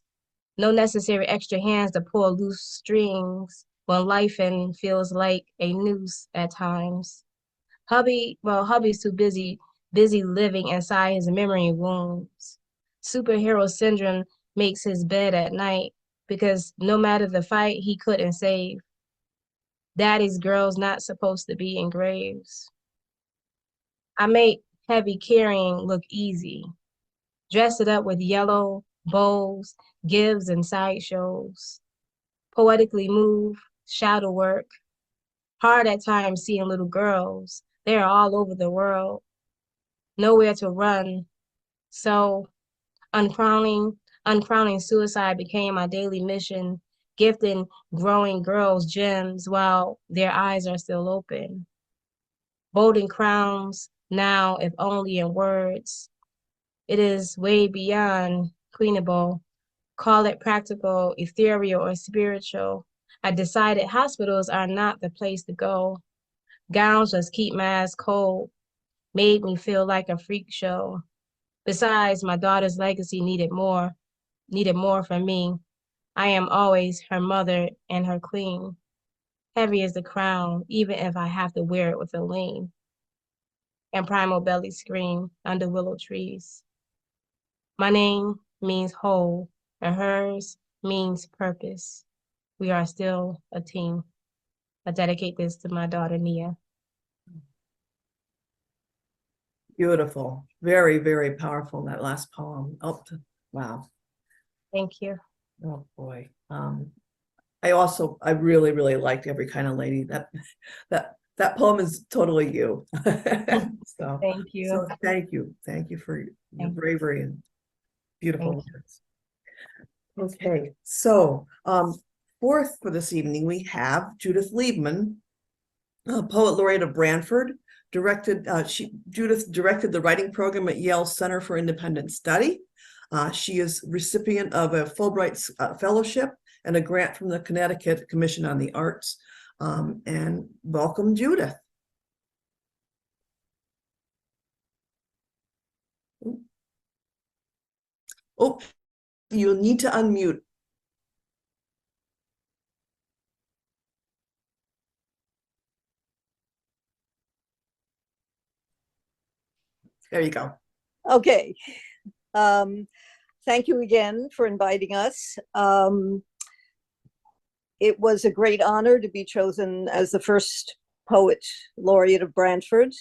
Speaker 4: No necessary extra hands to pull loose strings when life and feels like a noose at times. Hubby's too busy living inside his memory wounds. Superhero syndrome makes his bed at night because no matter the fight, he couldn't save. Daddy's girl's not supposed to be in graves. I make heavy carrying look easy. Dress it up with yellow bows, gives, and sideshows. Poetically move, shadow work. Hard at times seeing little girls. They are all over the world. Nowhere to run. So uncrowning suicide became my daily mission, gifting growing girls gems while their eyes are still open. Bolding crowns now, if only in words. It is way beyond queenable. Call it practical, ethereal, or spiritual. I decided hospitals are not the place to go. Gowns just keep my ass cold, made me feel like a freak show. Besides, my daughter's legacy needed more from me. I am always her mother and her queen. Heavy as the crown, even if I have to wear it with a lean. And primal belly scream under willow trees. My name means whole, and hers means purpose. We are still a team. I dedicate this to my daughter, Nia.
Speaker 1: Beautiful. Very, very powerful, that last poem. Oh, wow.
Speaker 4: Thank you.
Speaker 1: Oh, boy. I really, really liked Every Kind of Lady. That poem is totally you. So,
Speaker 4: Thank you.
Speaker 1: so thank you. Thank you for your bravery and beautiful words. Okay, so fourth for this evening, we have Judith Liebmann, Poet Laureate of Branford. Judith directed the writing program at Yale Center for Independent Study. She is recipient of a Fulbright Fellowship and a grant from the Connecticut Commission on the Arts. And welcome, Judith. Oh, you'll need to unmute. There you go.
Speaker 5: Okay. Thank you again for inviting us. It was a great honor to be chosen as the first Poet Laureate of Branford.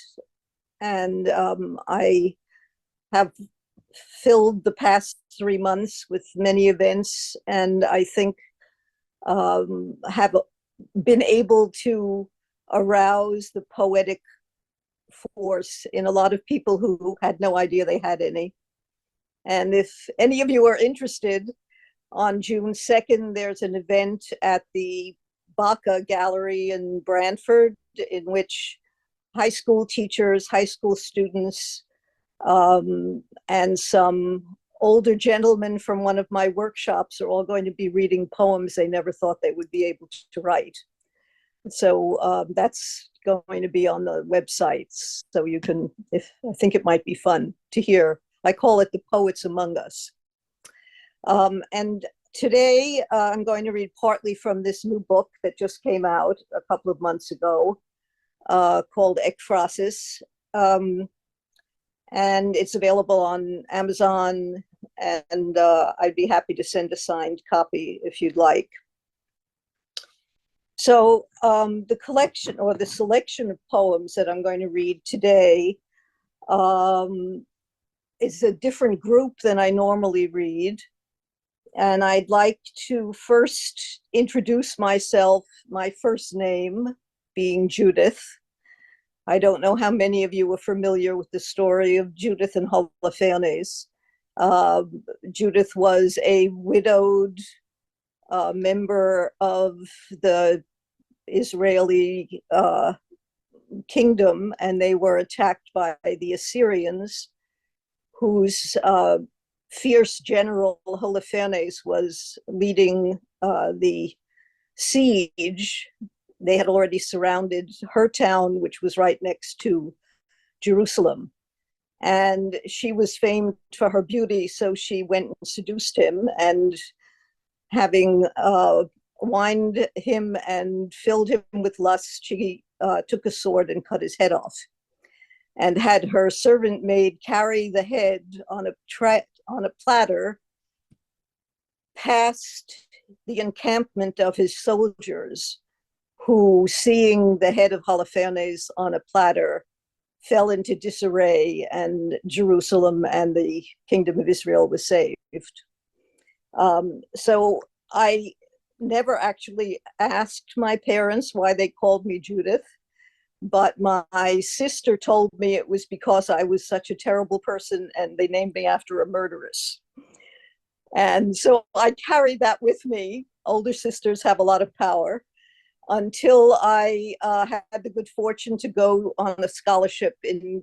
Speaker 5: And I have filled the past 3 months with many events, and I think have been able to arouse the poetic force in a lot of people who had no idea they had any. And if any of you are interested, on June 2nd, there's an event at the Baca Gallery in Branford in which high school teachers, high school students, and some older gentlemen from one of my workshops are all going to be reading poems they never thought they would be able to write. So that's going to be on the websites. So you can, I think it might be fun to hear. I call it the Poets Among Us. And today I'm going to read partly from this new book that just came out a couple of months ago called Ekphrasis. And it's available on Amazon, and I'd be happy to send a signed copy if you'd like. So the collection or the selection of poems that I'm going to read today is a different group than I normally read. And I'd like to first introduce myself, my first name being Judith. I don't know how many of you are familiar with the story of Judith and Holofernes. Judith was a widowed member of the Israeli kingdom, and they were attacked by the Assyrians, whose fierce general Holofernes was leading the siege. They had already surrounded her town, which was right next to Jerusalem. And she was famed for her beauty, so she went and seduced him, and having wined him and filled him with lust, she took a sword and cut his head off, and had her servant maid carry the head on a platter past the encampment of his soldiers, who, seeing the head of Holofernes on a platter, fell into disarray, and Jerusalem and the kingdom of Israel was saved. So I never actually asked my parents why they called me Judith, but my sister told me it was because I was such a terrible person and they named me after a murderess. And so I carried that with me. Older sisters have a lot of power, until I had the good fortune to go on a scholarship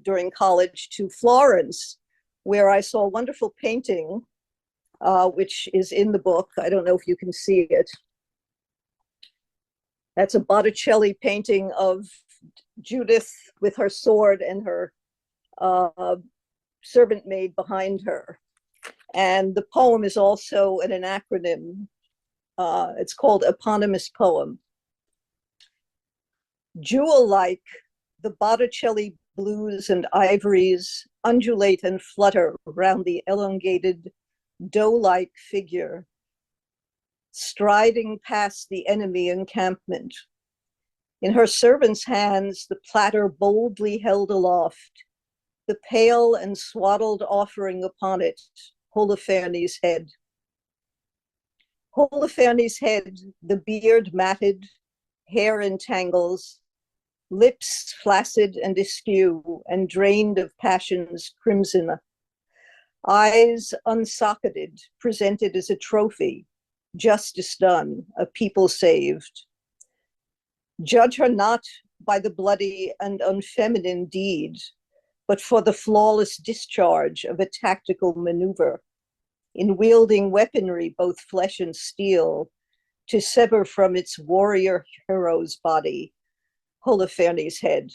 Speaker 5: during college to Florence, where I saw a wonderful painting, which is in the book. I don't know if you can see it. That's a Botticelli painting of Judith with her sword and her servant maid behind her. And the poem is also an acronym. It's called Eponymous Poem. Jewel-like, the Botticelli blues and ivories undulate and flutter round the elongated, doe-like figure, striding past the enemy encampment. In her servant's hands, the platter boldly held aloft, the pale and swaddled offering upon it, Holofernes' head. Holofernes' head, the beard matted, hair in tangles, lips flaccid and askew and drained of passion's crimson, eyes unsocketed, presented as a trophy, justice done, a people saved. Judge her not by the bloody and unfeminine deed, but for the flawless discharge of a tactical maneuver, in wielding weaponry, both flesh and steel, to sever from its warrior hero's body Holofernes' head.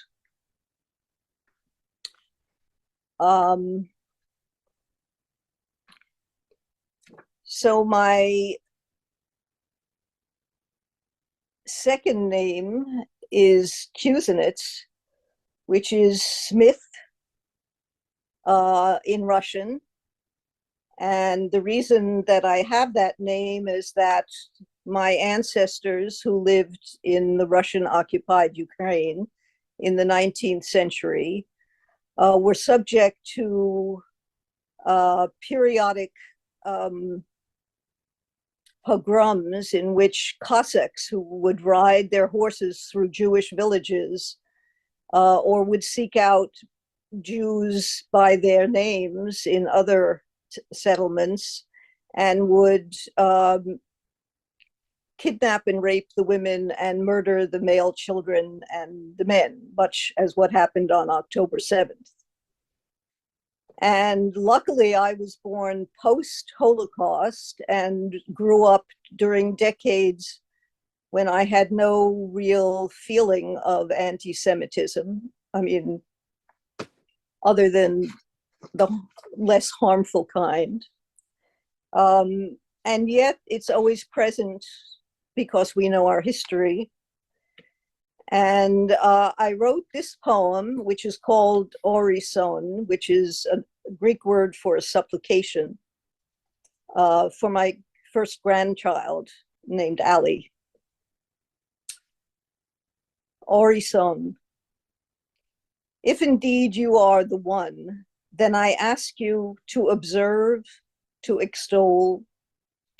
Speaker 5: So my second name is Kuznets, which is Smith in Russian. And the reason that I have that name is that my ancestors, who lived in the Russian-occupied Ukraine in the 19th century, were subject to periodic pogroms in which Cossacks who would ride their horses through Jewish villages or would seek out Jews by their names in other settlements and would kidnap and rape the women and murder the male children and the men, much as what happened on October 7th. And luckily, I was born post-Holocaust and grew up during decades when I had no real feeling of anti-Semitism. I mean, other than the less harmful kind. And yet it's always present because we know our history. And I wrote this poem, which is called Orison, which is a Greek word for a supplication, for my first grandchild named Ali. Orison. If indeed you are the one, then I ask you to observe, to extol,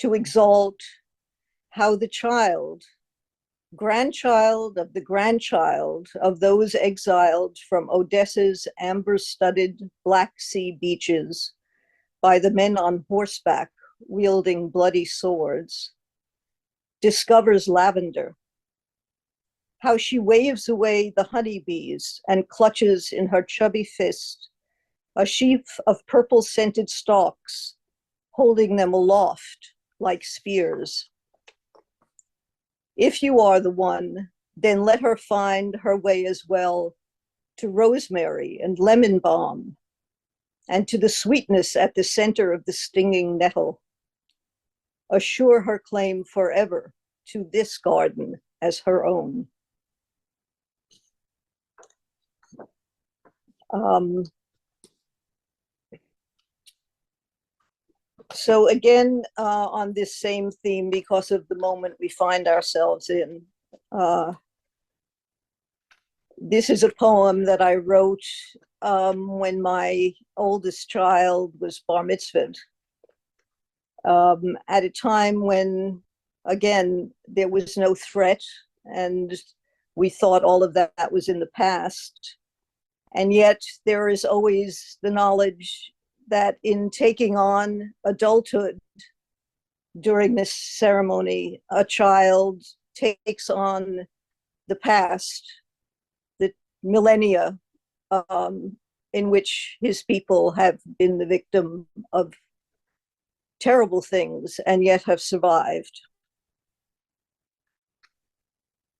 Speaker 5: to exalt how the child, grandchild of the grandchild of those exiled from Odessa's amber-studded Black Sea beaches by the men on horseback wielding bloody swords, discovers lavender, how she waves away the honeybees and clutches in her chubby fist a sheaf of purple-scented stalks, holding them aloft like spears. If you are the one, then let her find her way as well to rosemary and lemon balm, and to the sweetness at the center of the stinging nettle. Assure her claim forever to this garden as her own. So again, on this same theme, because of the moment we find ourselves in, this is a poem that I wrote when my oldest child was bar mitzvahed, at a time when, again, there was no threat and we thought all of that was in the past. And yet there is always the knowledge that in taking on adulthood during this ceremony, a child takes on the past, the millennia in which his people have been the victim of terrible things and yet have survived.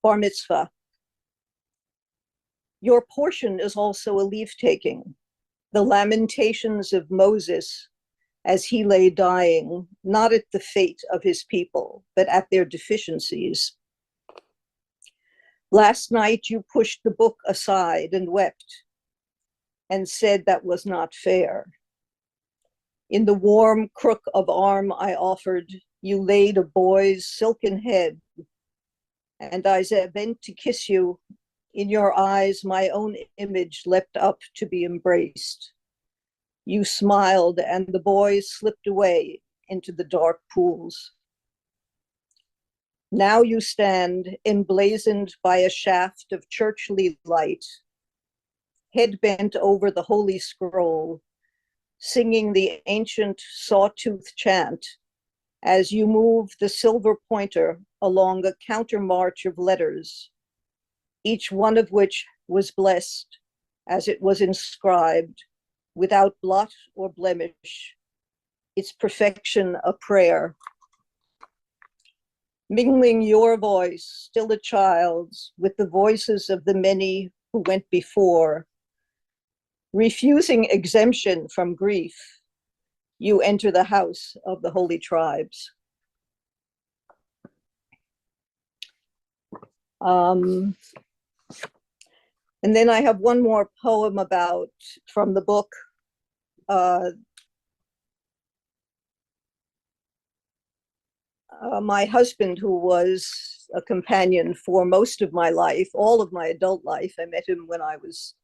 Speaker 5: Bar mitzvah. Your portion is also a leave-taking, the lamentations of Moses as he lay dying, not at the fate of his people, but at their deficiencies. Last night you pushed the book aside and wept and said that was not fair. In the warm crook of arm I offered, you laid a boy's silken head, and as I bent to kiss you, in your eyes my own image leapt up to be embraced. You smiled and the boy slipped away into the dark pools. Now you stand emblazoned by a shaft of churchly light, head bent over the holy scroll, singing the ancient sawtooth chant as you move the silver pointer along a countermarch of letters, each one of which was blessed as it was inscribed, without blot or blemish, its perfection a prayer. Mingling your voice, still a child's, with the voices of the many who went before, refusing exemption from grief, you enter the house of the holy tribes. And then I have one more poem from the book. My husband, who was a companion for most of my life, all of my adult life, I met him when I was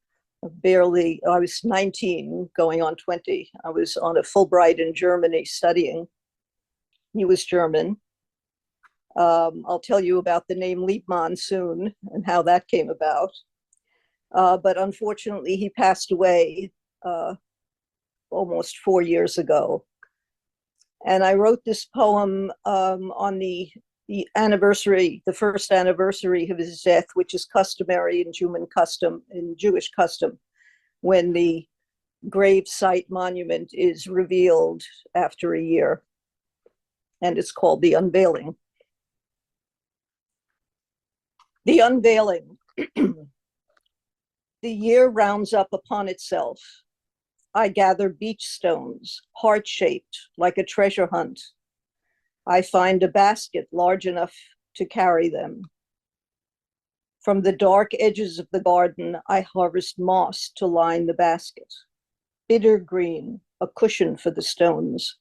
Speaker 5: 19 going on 20. I was on a Fulbright in Germany studying. He was German. I'll tell you about the name Liebmann soon and how that came about. But unfortunately, he passed away almost 4 years ago. And I wrote this poem on the anniversary, the first anniversary of his death, which is customary in Jewish custom, when the grave site monument is revealed after a year. And it's called The Unveiling. The Unveiling. The year rounds up upon itself. I gather beach stones, heart-shaped, like a treasure hunt. I find a basket large enough to carry them. From the dark edges of the garden, I harvest moss to line the basket. Bitter green, a cushion for the stones.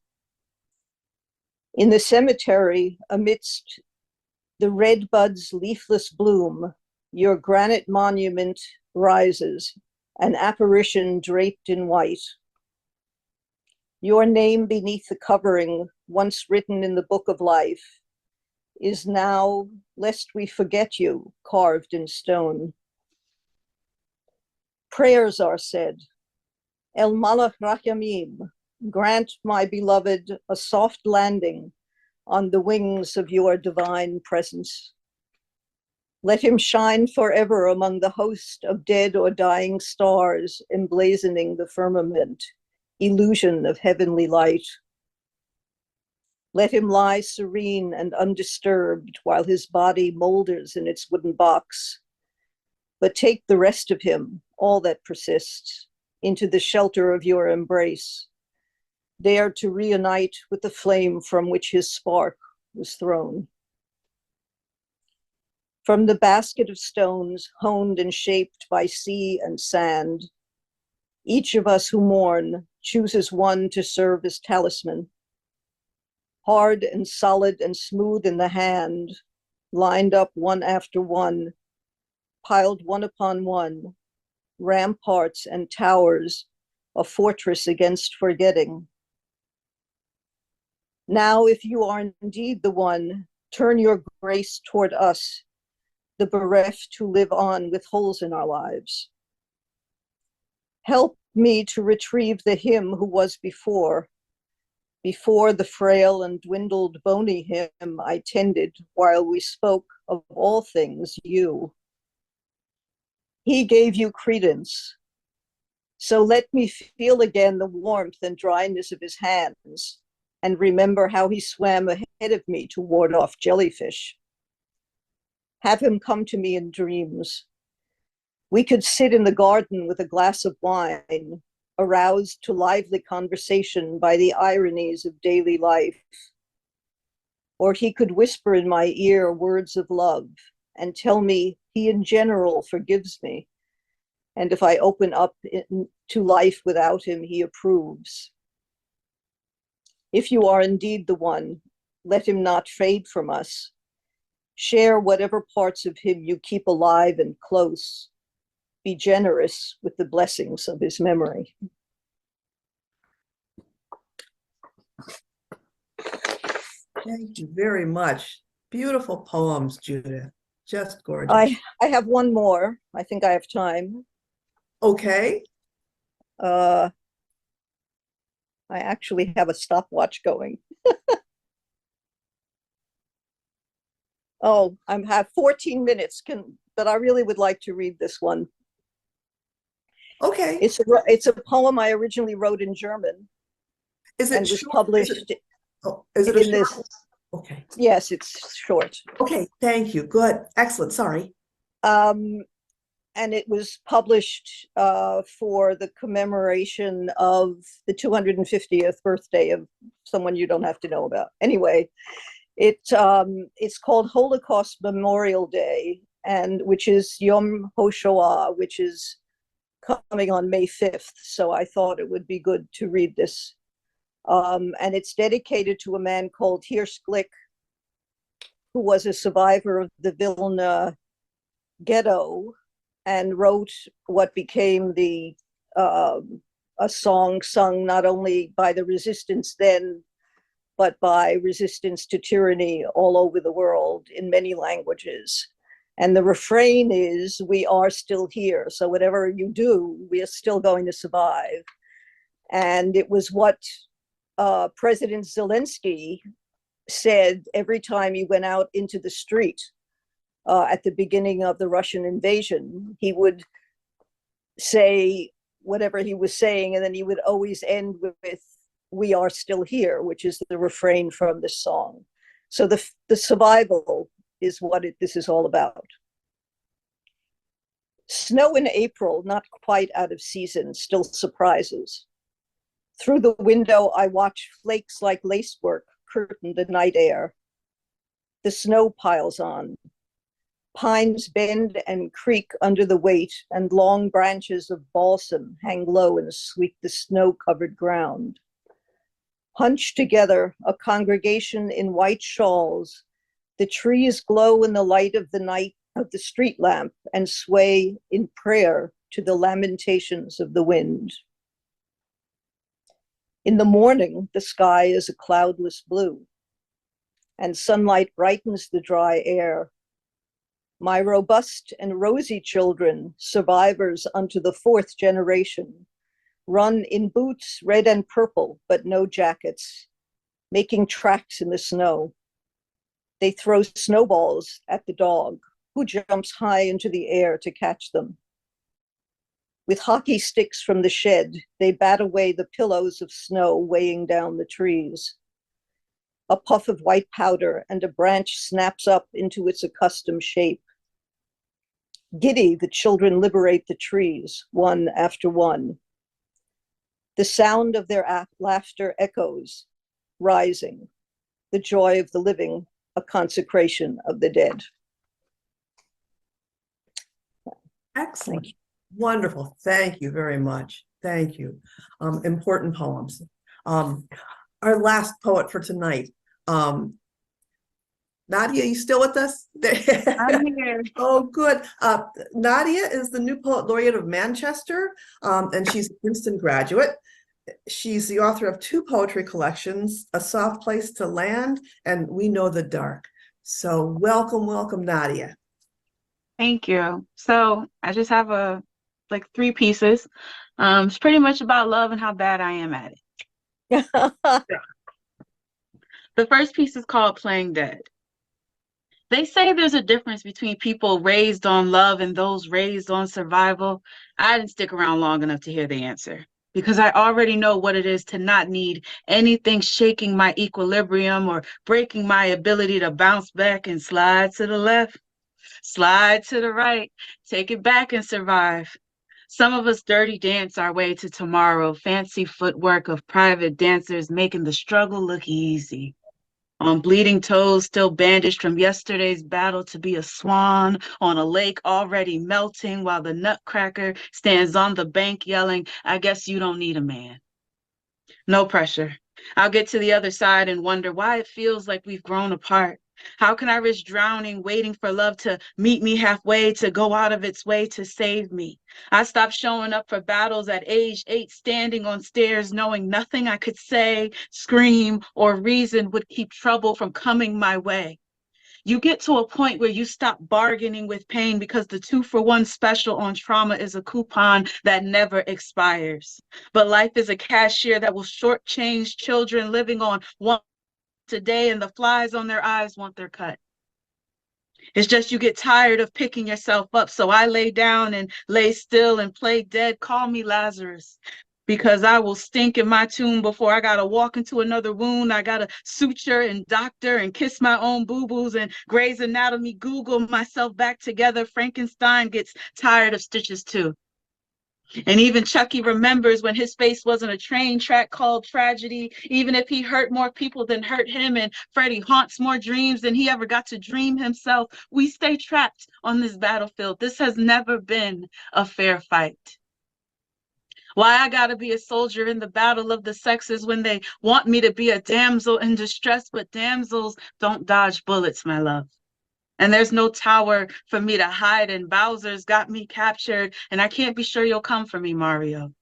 Speaker 5: In the cemetery, amidst the red bud's leafless bloom, your granite monument rises, an apparition draped in white. Your name beneath the covering, once written in the book of life, is now, lest we forget you, carved in stone. Prayers are said. El Malach Rachamim, grant my beloved a soft landing on the wings of your divine presence. Let him shine forever among the host of dead or dying stars emblazoning the firmament, illusion of heavenly light. Let him lie serene and undisturbed while his body molders in its wooden box. But take the rest of him, all that persists, into the shelter of your embrace, there to reunite with the flame from which his spark was thrown. From the basket of stones honed and shaped by sea and sand, each of us who mourn chooses one to serve as talisman. Hard and solid and smooth in the hand, lined up one after one, piled one upon one, ramparts and towers, a fortress against forgetting. Now, if you are indeed the one, turn your grace toward us, the bereft who live on with holes in our lives. Help me to retrieve the him who was before the frail and dwindled bony him I tended while we spoke of all things you. He gave you credence. So let me feel again the warmth and dryness of his hands and remember how he swam ahead of me to ward off jellyfish. Have him come to me in dreams. We could sit in the garden with a glass of wine, aroused to lively conversation by the ironies of daily life. Or he could whisper in my ear words of love and tell me he in general forgives me. And if I open up to life without him, he approves. If you are indeed the one, let him not fade from us. Share whatever parts of him you keep alive and close. Be generous with the blessings of his memory.
Speaker 1: Thank you very much. Beautiful poems, Judith. Just gorgeous.
Speaker 5: I have one more. I think I have time.
Speaker 1: Okay.
Speaker 5: I actually have a stopwatch going. Oh, I have 14 minutes, but I really would like to read this one.
Speaker 1: Okay.
Speaker 5: It's a poem I originally wrote in German.
Speaker 1: Is it
Speaker 5: and was
Speaker 1: short?
Speaker 5: published
Speaker 1: Is it a
Speaker 5: in
Speaker 1: short?
Speaker 5: this.
Speaker 1: Okay.
Speaker 5: Yes, it's short.
Speaker 1: Okay. Thank you. Good. Excellent. Sorry.
Speaker 5: And it was published for the commemoration of the 250th birthday of someone you don't have to know about. Anyway, it's called Holocaust Memorial Day, and which is Yom HaShoah, which is coming on May 5th. So I thought it would be good to read this. And it's dedicated to a man called Hirsch Glick, who was a survivor of the Vilna ghetto and wrote what became a song sung not only by the resistance then, but by resistance to tyranny all over the world in many languages. And the refrain is, we are still here. So whatever you do, we are still going to survive. And it was what President Zelensky said every time he went out into the street at the beginning of the Russian invasion. He would say whatever he was saying, and then he would always end with, we are still here, which is the refrain from this song. So the survival is what this is all about. Snow in April, not quite out of season, still surprises. Through the window, I watch flakes like lacework curtain the night air. The snow piles on. Pines bend and creak under the weight, and long branches of balsam hang low and sweep the snow-covered ground. Hunched together, a congregation in white shawls, the trees glow in the light of the night of the street lamp and sway in prayer to the lamentations of the wind. In the morning, the sky is a cloudless blue, and sunlight brightens the dry air. My robust and rosy children, survivors unto the 4th generation, run in boots red and purple, but no jackets, making tracks in the snow. They throw snowballs at the dog, who jumps high into the air to catch them. With hockey sticks from the shed, they bat away the pillows of snow weighing down the trees. A puff of white powder and a branch snaps up into its accustomed shape. Giddy, the children liberate the trees, one after one. The sound of their laughter echoes, rising, the joy of the living, a consecration of the dead.
Speaker 1: Excellent. Wonderful. Thank you very much. Thank you. Important poems. Our last poet for tonight. Nadia, you still with us?
Speaker 6: I'm here.
Speaker 1: Oh, good. Nadia is the new Poet Laureate of Manchester, and she's a Princeton graduate. She's the author of 2 poetry collections, A Soft Place to Land and We Know the Dark. So welcome, welcome, Nadia.
Speaker 6: Thank you. So I just have 3 pieces. It's pretty much about love and how bad I am at it. The first piece is called Playing Dead. They say there's a difference between people raised on love and those raised on survival. I didn't stick around long enough to hear the answer, because I already know what it is to not need anything shaking my equilibrium or breaking my ability to bounce back and slide to the left, slide to the right, take it back and survive. Some of us dirty dance our way to tomorrow, fancy footwork of private dancers making the struggle look easy. On bleeding toes, still bandaged from yesterday's battle to be a swan on a lake already melting while the nutcracker stands on the bank yelling, I guess you don't need a man. No pressure. I'll get to the other side and wonder why it feels like we've grown apart. How can I risk drowning, waiting for love to meet me halfway, to go out of its way to save me? I stopped showing up for battles at age 8, standing on stairs, knowing nothing I could say, scream, or reason would keep trouble from coming my way. You get to a point where you stop bargaining with pain because the 2-for-1 special on trauma is a coupon that never expires. But life is a cashier that will shortchange children living on one today, and the flies on their eyes want their cut. It's just you get tired of picking yourself up, so I lay down and lay still and play dead. Call me Lazarus, because I will stink in my tomb before I gotta walk into another wound. I gotta suture and doctor and kiss my own boo-boos and Grey's Anatomy Google myself back together. Frankenstein gets tired of stitches too. And even Chucky remembers when his face wasn't a train track called tragedy, even if he hurt more people than hurt him, and Freddy haunts more dreams than he ever got to dream himself. We stay trapped on this battlefield. This has never been a fair fight. Why I gotta be a soldier in the battle of the sexes when they want me to be a damsel in distress, but damsels don't dodge bullets, my love. And there's no tower for me to hide in. Bowser's got me captured, and I can't be sure you'll come for me, Mario.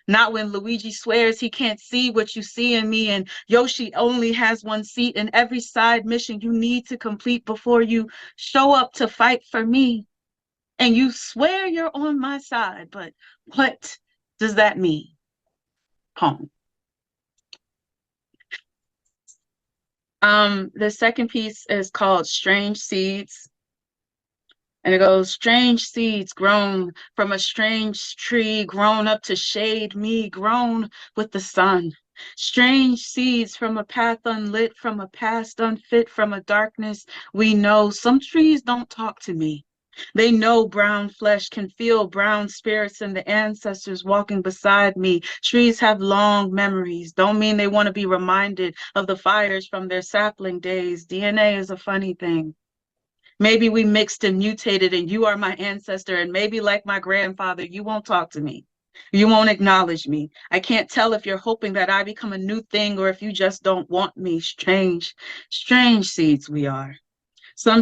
Speaker 6: Not when Luigi swears he can't see what you see in me, and Yoshi only has one seat in every side mission you need to complete before you show up to fight for me. And you swear you're on my side, but what does that mean? Poem. The second piece is called Strange Seeds. And it goes, strange seeds grown from a strange tree, grown up to shade me, grown with the sun. Strange seeds from a path unlit, from a past unfit, from a darkness we know. Some trees don't talk to me. They know brown flesh, can feel brown spirits and the ancestors walking beside me. Trees have long memories. Don't mean they want to be reminded of the fires from their sapling days. DNA is a funny thing. Maybe we mixed and mutated and you are my ancestor, and maybe like my grandfather, you won't talk to me. You won't acknowledge me. I can't tell if you're hoping that I become a new thing or if you just don't want me. Strange, strange seeds we are. Some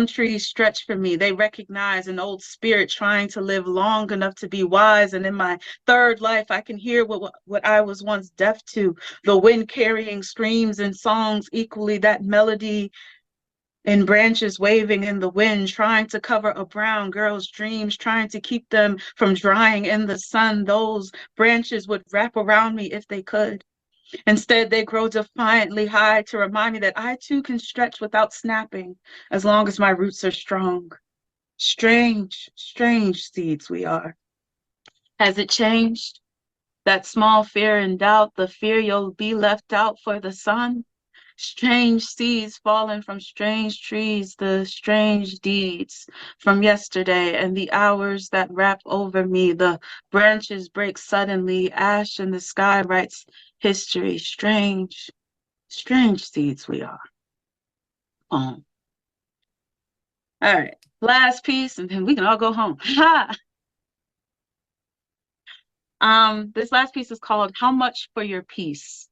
Speaker 6: trees stretch for me. They recognize an old spirit trying to live long enough to be wise. And in my third life, I can hear what I was once deaf to. The wind carrying screams and songs equally, that melody in branches waving in the wind, trying to cover a brown girl's dreams, trying to keep them from drying in the sun. Those branches would wrap around me if they could. Instead, they grow defiantly high to remind me that I too can stretch without snapping, as long as my roots are strong. Strange, strange seeds we are. Has it changed? That small fear and doubt, the fear you'll be left out for the sun? Strange seeds fallen from strange trees, the strange deeds from yesterday and the hours that wrap over me. The branches break suddenly, ash in the sky writes history. Strange, strange seeds we are. All right, last piece, and then we can all go home. This last piece is called How Much for Your Peace?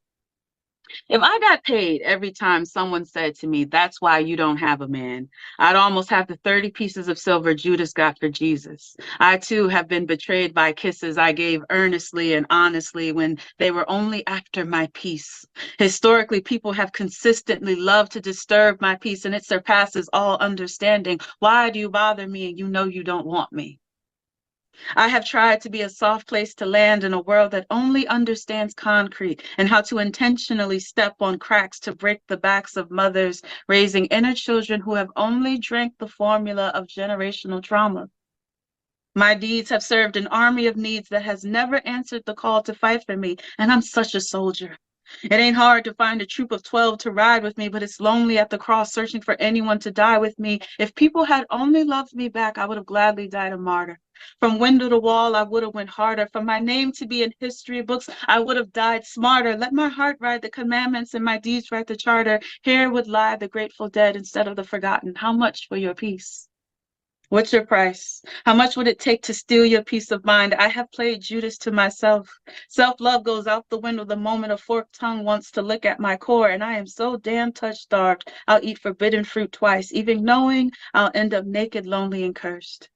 Speaker 6: If I got paid every time someone said to me, that's why you don't have a man, I'd almost have the 30 pieces of silver Judas got for Jesus. I too have been betrayed by kisses I gave earnestly and honestly when they were only after my peace. Historically, people have consistently loved to disturb my peace, and it surpasses all understanding. Why do you bother me and you know you don't want me? I have tried to be a soft place to land in a world that only understands concrete and how to intentionally step on cracks to break the backs of mothers raising inner children who have only drank the formula of generational trauma. My deeds have served an army of needs that has never answered the call to fight for me, and I'm such a soldier. It ain't hard to find a troop of 12 to ride with me, but it's lonely at the cross searching for anyone to die with me. If people had only loved me back, I would have gladly died a martyr. From window to wall, I would have went harder. For my name to be in history books, I would have died smarter. Let my heart write the commandments and my deeds write the charter. Here would lie the grateful dead instead of the forgotten. How much for your peace? What's your price? How much would it take to steal your peace of mind? I have played Judas to myself. Self-love goes out the window the moment a forked tongue wants to lick at my core, and I am so damn touch-starved, I'll eat forbidden fruit twice, even knowing I'll end up naked, lonely, and cursed.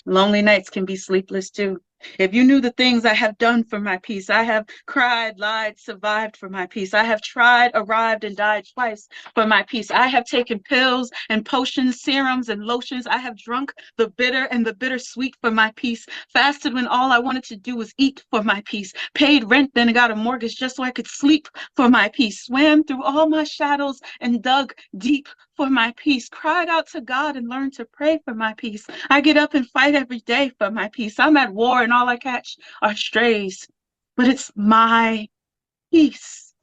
Speaker 6: Lonely nights can be sleepless too. If you knew the things I have done for my peace, I have cried, lied, survived for my peace. I have tried, arrived, and died twice for my peace. I have taken pills and potions, serums and lotions. I have drunk the bitter and the bittersweet for my peace. Fasted when all I wanted to do was eat for my peace. Paid rent, then got a mortgage just so I could sleep for my peace. Swam through all my shadows and dug deep for my peace. Cried out to God and learned to pray for my peace. I get up and fight every day for my peace. I'm at war and all I catch are strays, but it's my peace.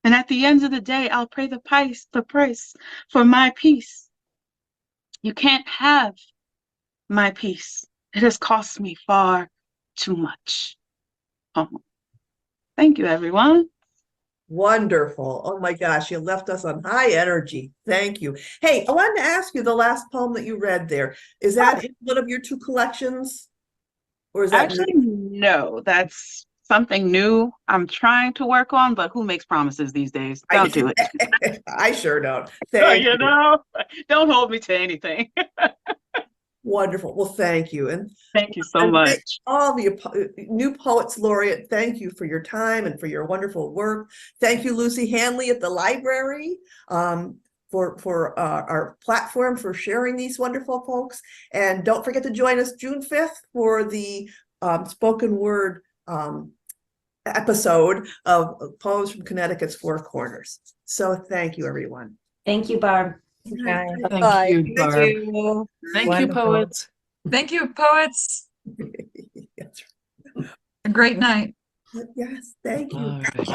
Speaker 6: And at the end of the day, I'll pay the price for my peace. You can't have my peace. It has cost me far too much. Oh. Thank you, everyone.
Speaker 1: Wonderful. Oh my gosh, you left us on high energy. Thank you. Hey, I wanted to ask you the last poem that you read there. Is that in one of your two collections? Or is that
Speaker 6: Actually, no, that's something new I'm trying to work on, but who makes promises these days? Don't do it.
Speaker 1: I sure don't. Thank you.
Speaker 6: Don't hold me to anything.
Speaker 1: Wonderful. Well, thank you. And
Speaker 6: Thank you so much.
Speaker 1: all the new Poets Laureate, thank you for your time and for your wonderful work. Thank you, Lucy Hanley at the library, for our platform, for sharing these wonderful folks. And don't forget to join us June 5th for the spoken word episode of Poems from Connecticut's Four Corners. So thank you, everyone.
Speaker 2: Thank you, Barb.
Speaker 4: Bye.
Speaker 5: Bye.
Speaker 7: Thank you, Barb.
Speaker 4: You.
Speaker 7: Thank you,
Speaker 4: Wonderful.
Speaker 7: poets. Thank you, poets.
Speaker 1: Yes,
Speaker 7: A great night.
Speaker 1: yes, thank you.
Speaker 7: All right.